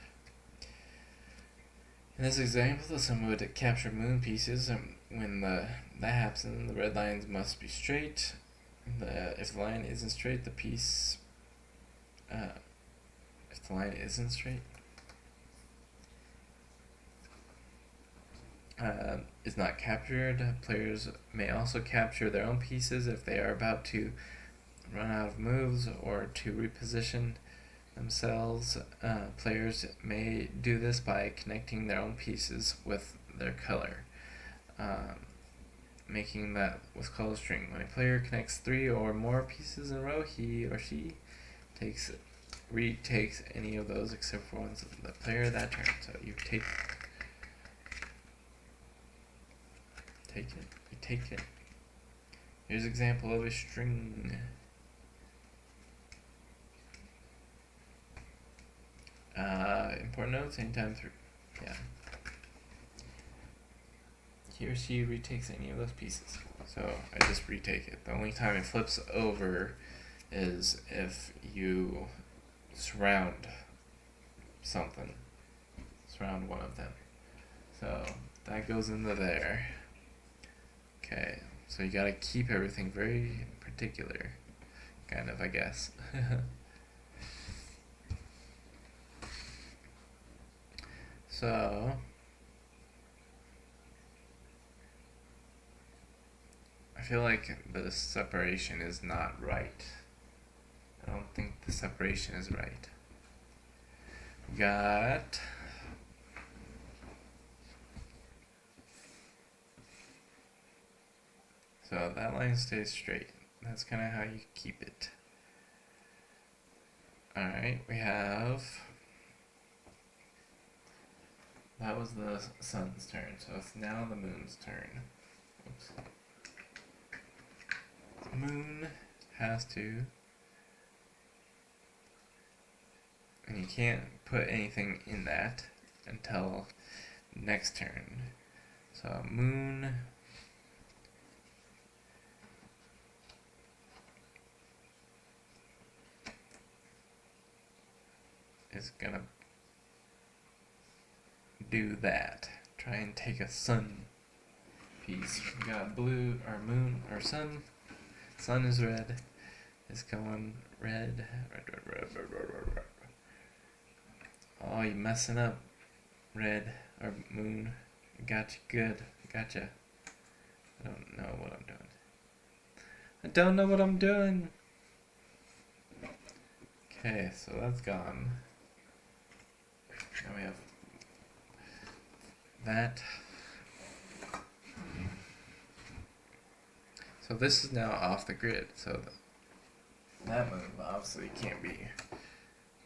In this example, the sun would capture moon pieces. When that happens, the red lines must be straight. If the line isn't straight, the piece. If the line isn't straight, is not captured. Players may also capture their own pieces if they are about to run out of moves or to reposition themselves. Players may do this by connecting their own pieces with their color, making that what's called a string. When a player connects 3 or more pieces in a row, he or she retakes any of those except for ones of the player that turn. So you take it. Here's an example of a string. Important notes, anytime through. Yeah. He or she retakes any of those pieces. So I just retake it. The only time it flips over is if you surround something. Surround one of them. So that goes into there. Okay, so you gotta keep everything very particular. Kind of, I guess. So I feel like the separation is not right. I don't think the separation is right. We got so that line stays straight. That's kind of how you keep it. Alright, we have. That was the sun's turn, so it's now the moon's turn. Oops. The moon has to. And you can't put anything in that until next turn. So moon. Is gonna do that. Try and take a sun piece. We got blue, or moon, or sun. Sun is red. It's going red. Red. Oh, you messing up. Red, or moon. Gotcha, good. Gotcha. I don't know what I'm doing. I don't know what I'm doing. Okay, so that's gone. Now we have that. So this is now off the grid. So that move obviously can't be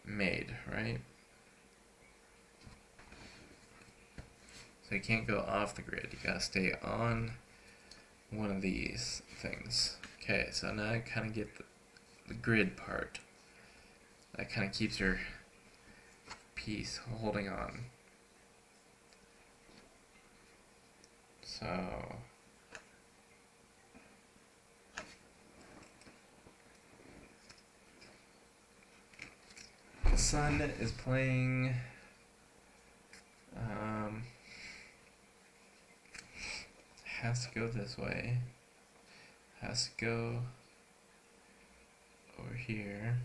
made, right? So you can't go off the grid. You gotta stay on one of these things. Okay, so now I kind of get the grid part. That kind of keeps your piece holding on. So the sun is playing has to go this way, has to go over here.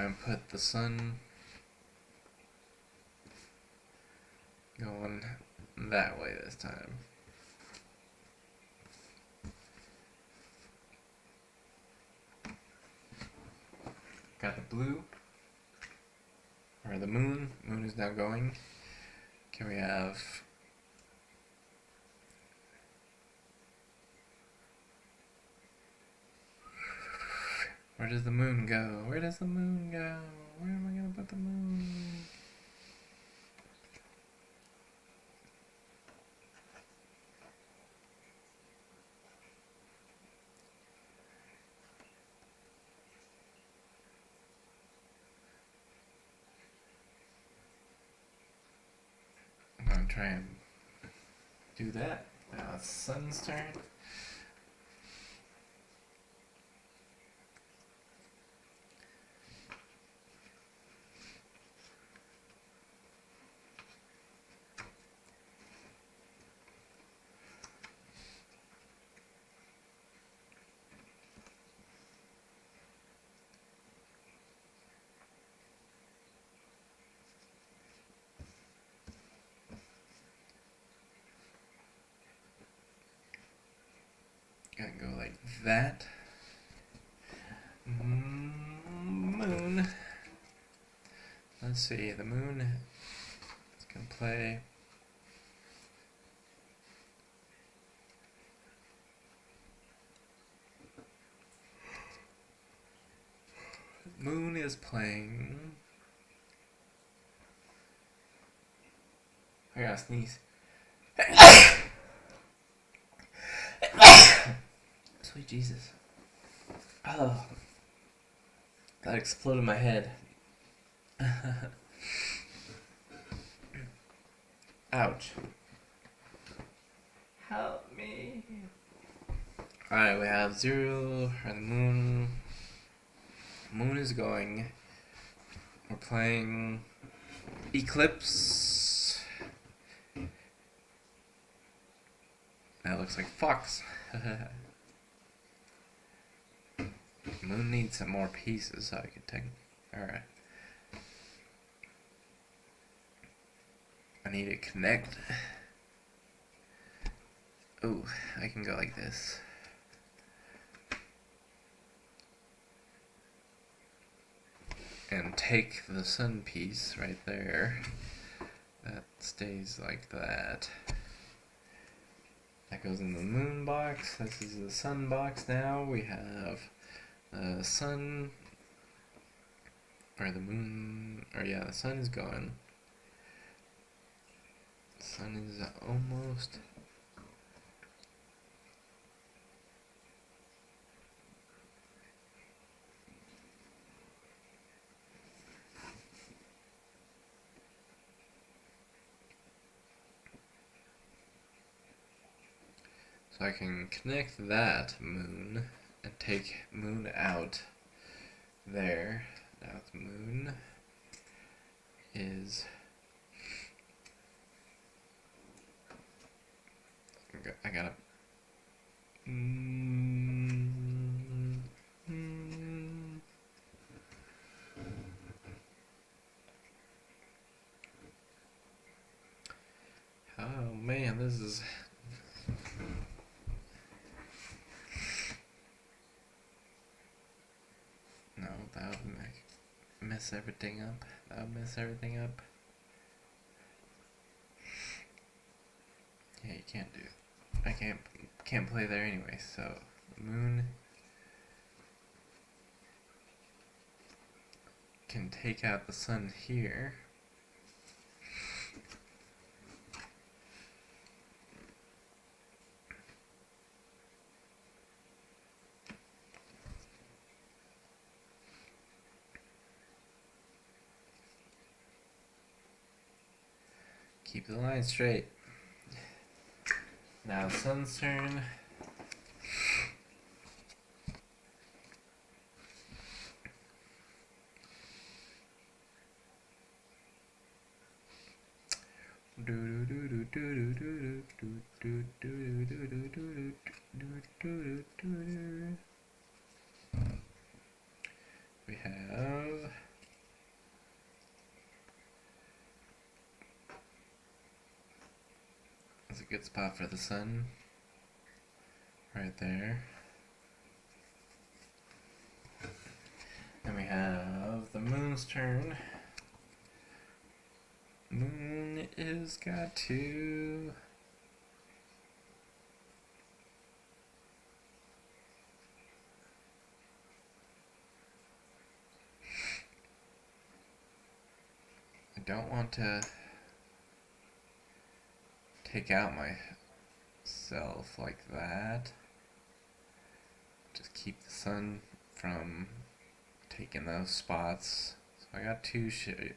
and put the sun going that way this time. Got the blue, or the moon. Moon is now going. Can we have where does the moon go? Where does the moon go? Where am I gonna put the moon? I'm gonna try and do that. Now it's sun's turn. Gonna go like that. Moon. Let's see, the moon is gonna play. Moon is playing. I gotta sneeze. Sweet Jesus. Oh. That exploded my head. Ouch. Help me. Alright, we have 0 or the moon. Moon is going. We're playing Eclipse. That looks like Fox. Moon needs some more pieces so I can take. Alright. I need to connect. Oh, I can go like this. And take the sun piece right there. That stays like that. That goes in the moon box. This is the sun box now. We have the sun, or the moon, or yeah, the sun is gone. The sun is almost. So I can connect that moon and take moon out there. Now the moon is. I gotta. Oh man, this is. No, that would mess everything up. That would mess everything up. Yeah, you can't do it. I can't play there anyway, so the moon can take out the sun here. Keep the line straight. Now sun's turn. We have That's a good spot for the sun. Right there. Then we have the moon's turn. Moon is got to. I don't want to take out myself like that. Just keep the sun from taking those spots. So I got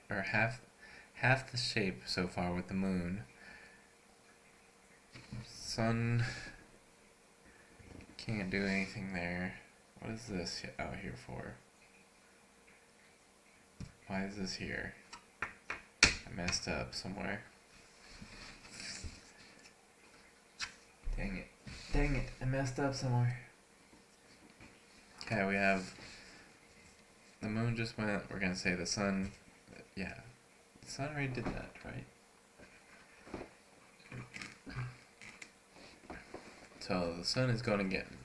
or half the shape so far with the moon. Sun can't do anything there. What is this out here for? Why is this here? I messed up somewhere. Dang it. Dang it. I messed up somewhere. Okay, we have the moon just went. We're gonna say the sun. Yeah. The sun already did that, right? So the sun is going again.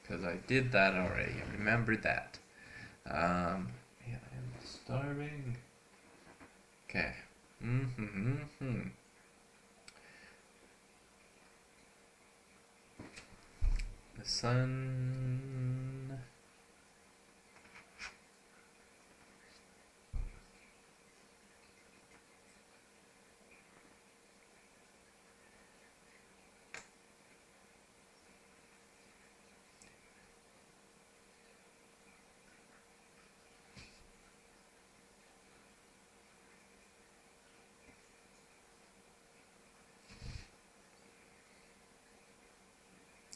Because I did that already. I remembered that. Yeah, I'm starving. Okay. The sun.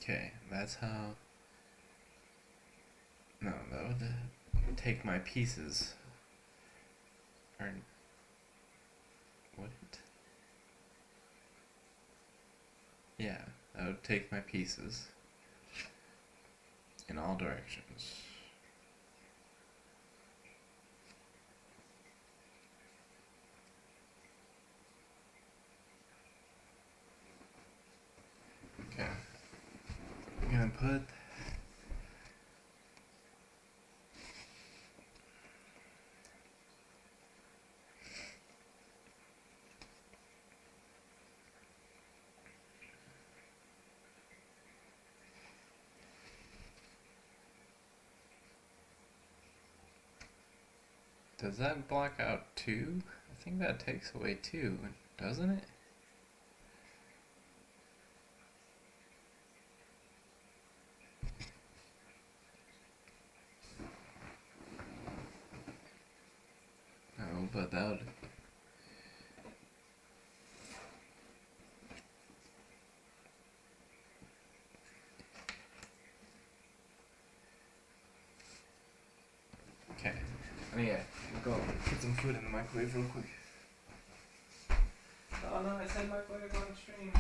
Okay, that's how. No, that would take my pieces. Or. What? Yeah, that would take my pieces in all directions. Okay. I'm gonna put Does that block out 2? I think that takes away 2, doesn't it? No, but that would... Okay. Yeah, go put some food in the microwave real quick. Oh no, I said microwave on stream.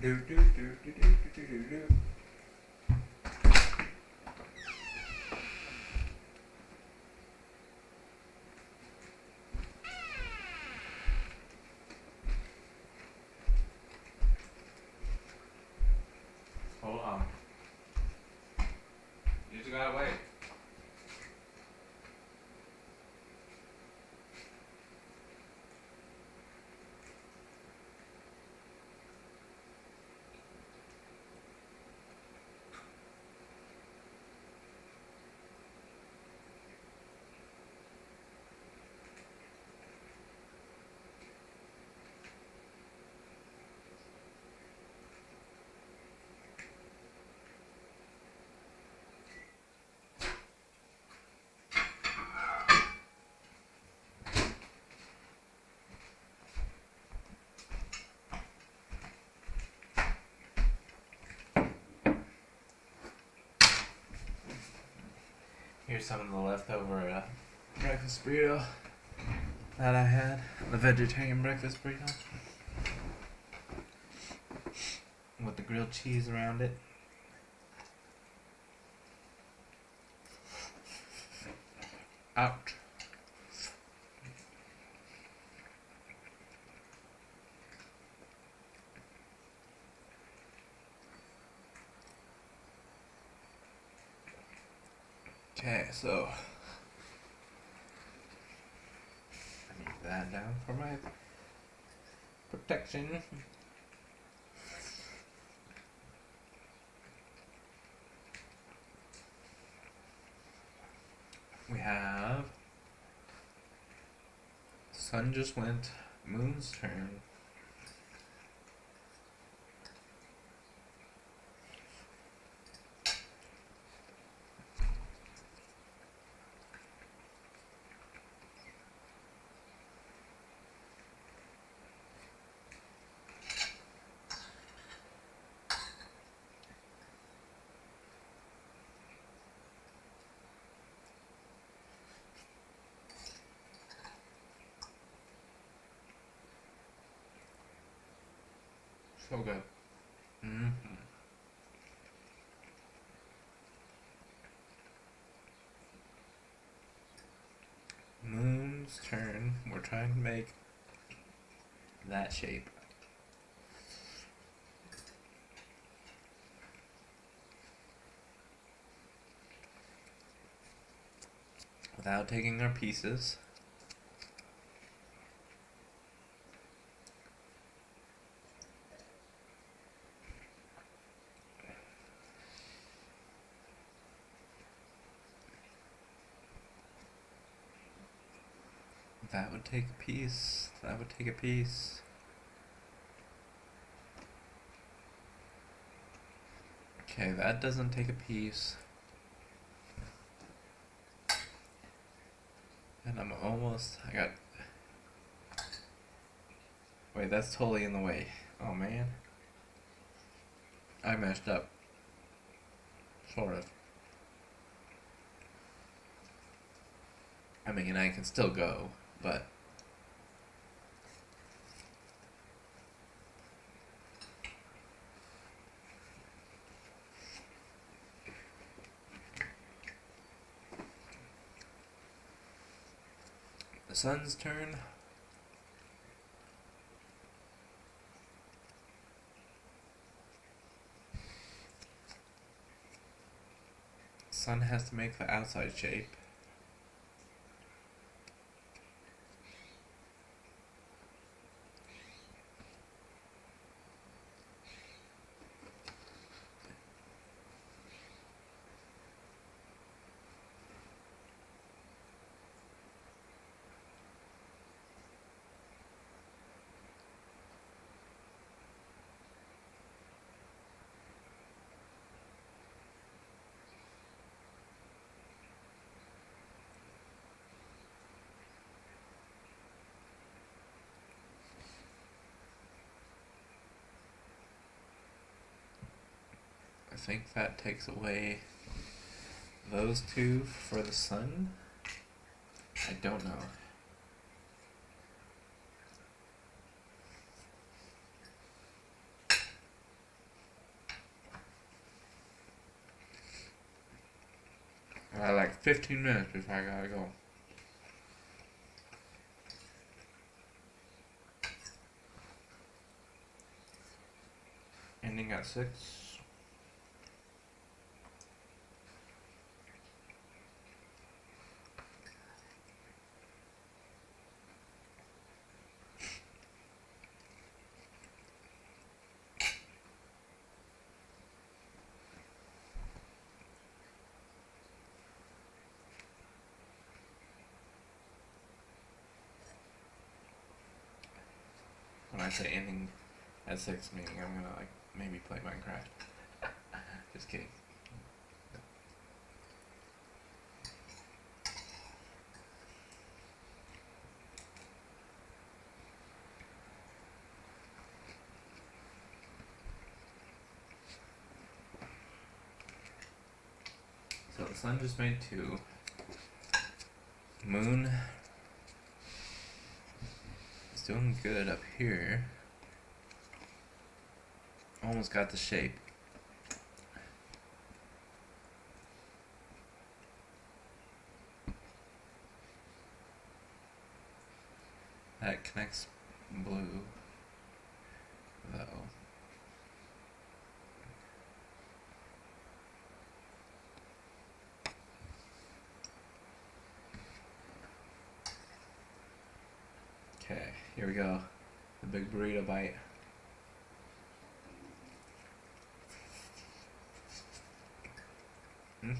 Do, do, do, do, do, do, do, do. Hold on. You just gotta wait. Here's some of the leftover breakfast burrito that I had. The vegetarian breakfast burrito. With the grilled cheese around it. Ouch. Okay, so I need that down for my protection. We have sun just went, moon's turn. So good. Mm-hmm. Moon's turn. We're trying to make that shape. Without taking our pieces. That would take a piece. That would take a piece. Okay, that doesn't take a piece. And I'm almost... I got... Wait, that's totally in the way. Oh, man. I messed up. Sort of. I mean, I can still go, but... The sun's turn. Sun has to make the outside shape. I think that takes away those two for the sun. I don't know. 15 minutes before I gotta go. Ending at 6. When I say ending at 6, meaning I'm gonna like maybe play Minecraft. Just kidding. So the sun just made 2. Moon is doing good up here. Almost got the shape. That connects blue, though. Okay, here we go. The big burrito bite. Mm-hmm.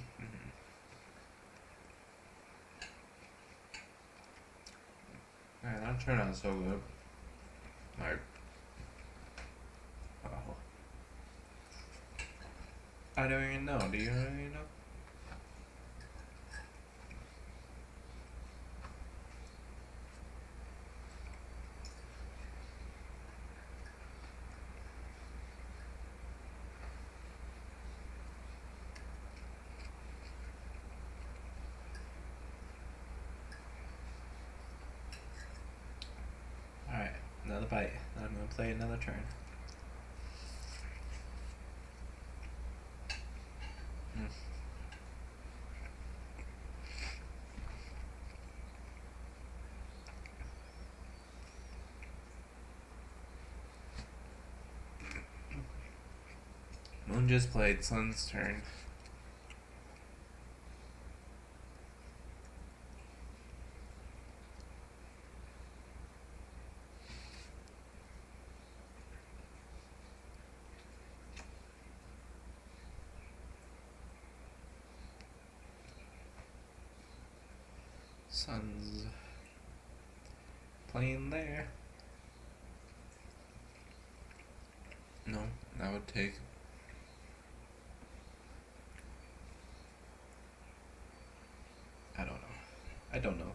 Man, that turned out so good. Like, oh. I don't even know. Do you even know? Alright, another bite. Now I'm gonna play another turn. Mm. Moon just played, sun's turn. Sun's playing there. No, that would take. I don't know. I don't know.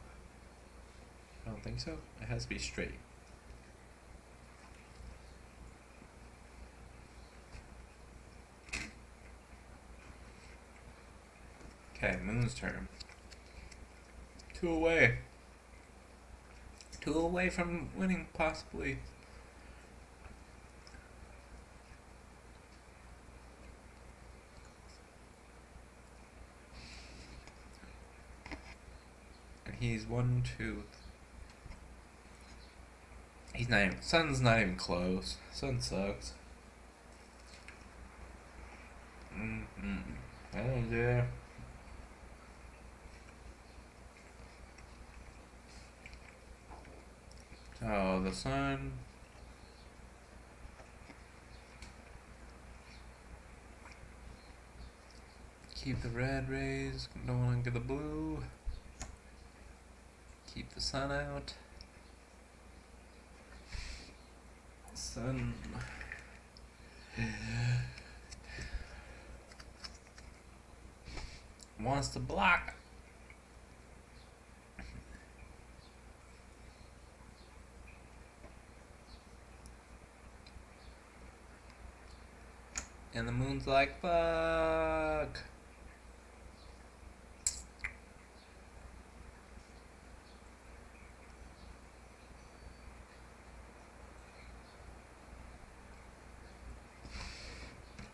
I don't think so. It has to be straight. Okay, Moon's turn. 2 away. 2 away from winning, possibly. And he's 1, 2. He's not even. Sun's not even close. Sun sucks. Mm-hmm. Oh, yeah. So the sun. Keep the red rays. Don't want to get the blue. Keep the sun out. Sun. Wants to block. And the moon's like, fuck.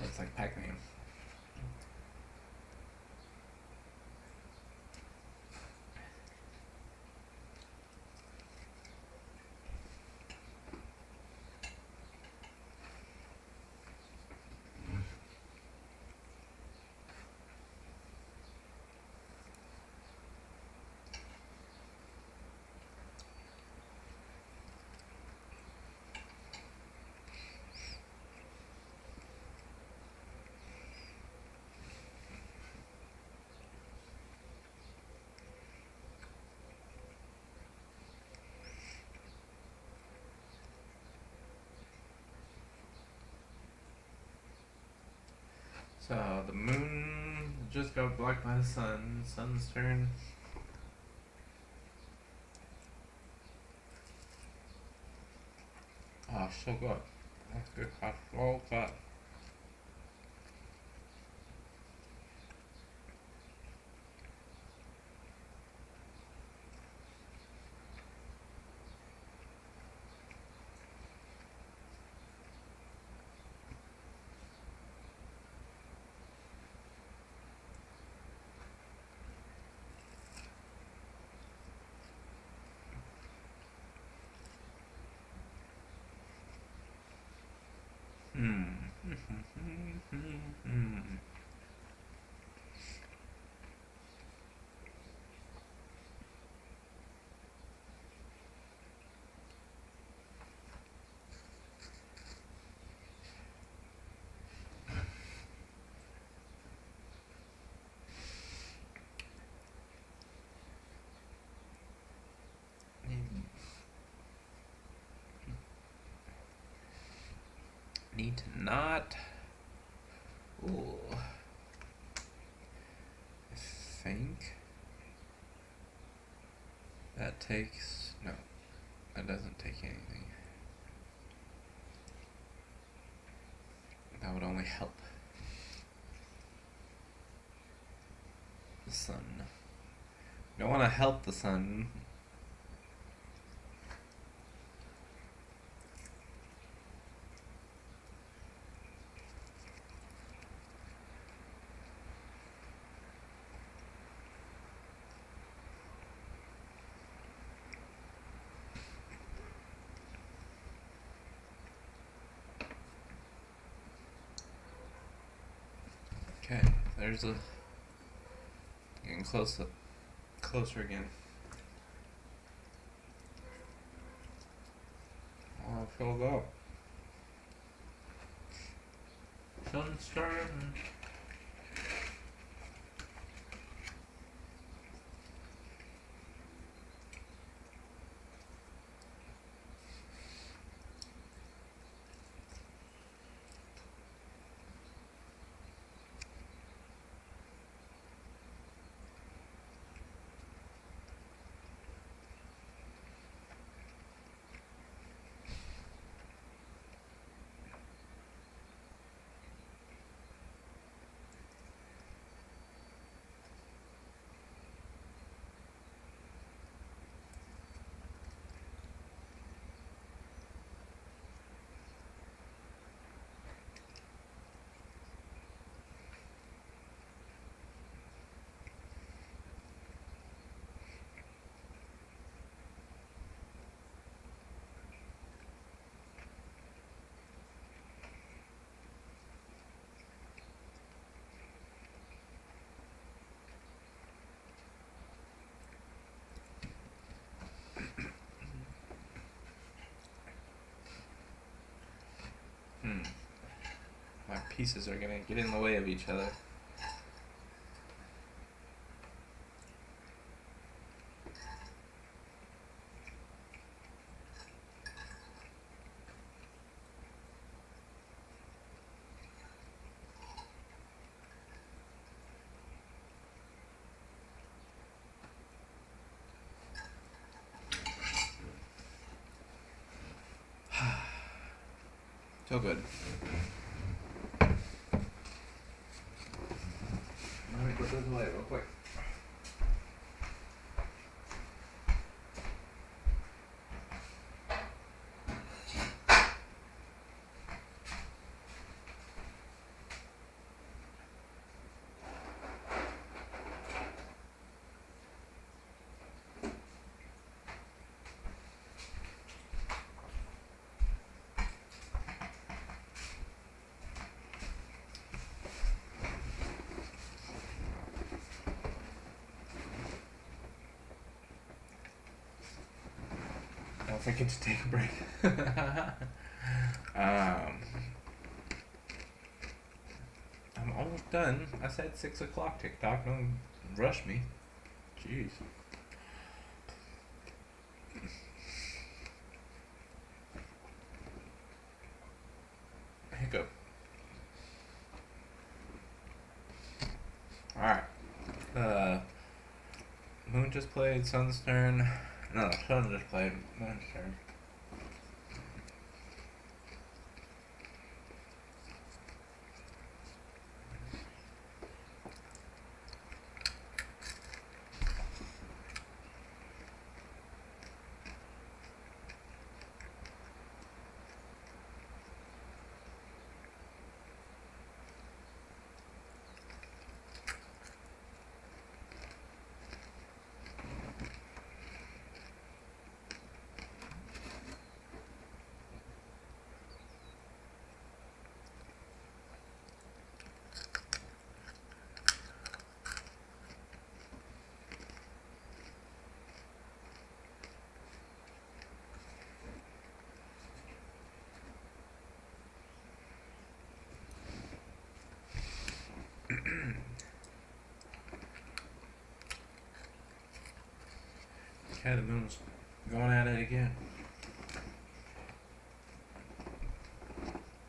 Looks like Pac-Man. So the moon just got blocked by the sun. Sun's turn. Oh, so good. That's good. So good. Hmm. Need to not. Ooh. I think that takes. No, that doesn't take anything. That would only help the sun. Don't want to help the sun. Okay, there's a getting closer again. Oh, I filled up. Sun's starting. Hmm. My pieces are gonna get in the way of each other. So good. Let me put this away real quick. Don't forget to take a break. I'm almost done. I said 6 o'clock. TikTok, don't rush me. Jeez. Hiccup. Moon just played, Sun's turn. No, Sun just played, Moon's turn. Okay, the Moon's going at it again.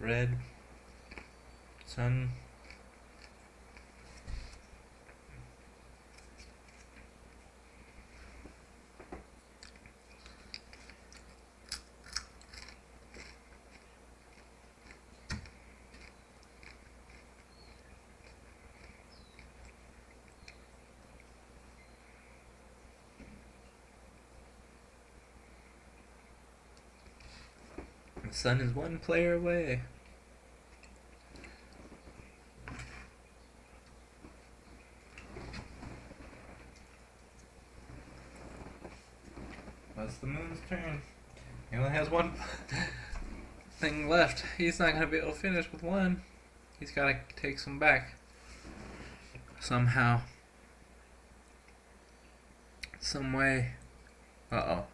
Red, Sun. The Sun is one player away. That's the Moon's turn. He only has one thing left. He's not going to be able to finish with one. He's got to take some back. Somehow. Some way. Uh-oh.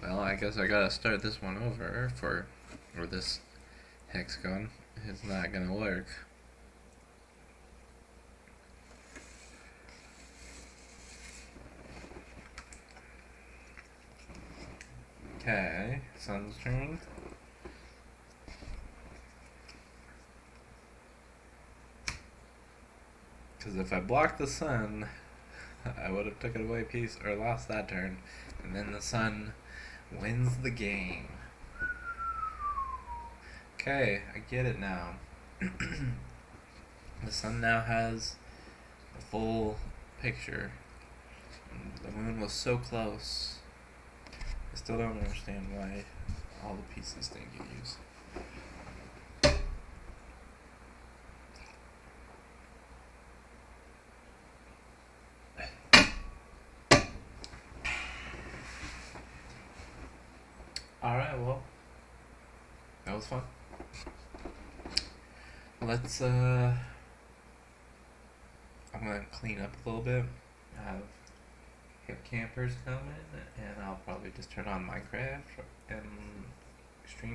Well, I guess I gotta start this one over or this hexagon. It's not gonna work. Okay, Sun's turn. Because if I blocked the Sun, I would have took it away a piece or lost that turn, and then the Sun wins the game. Okay, I get it now. The Sun now has a full picture. The Moon was so close. I still don't understand why all the pieces didn't get used. Alright, well, that was fun. Let's, I'm gonna clean up a little bit. I have hip campers coming, and I'll probably just turn on Minecraft and stream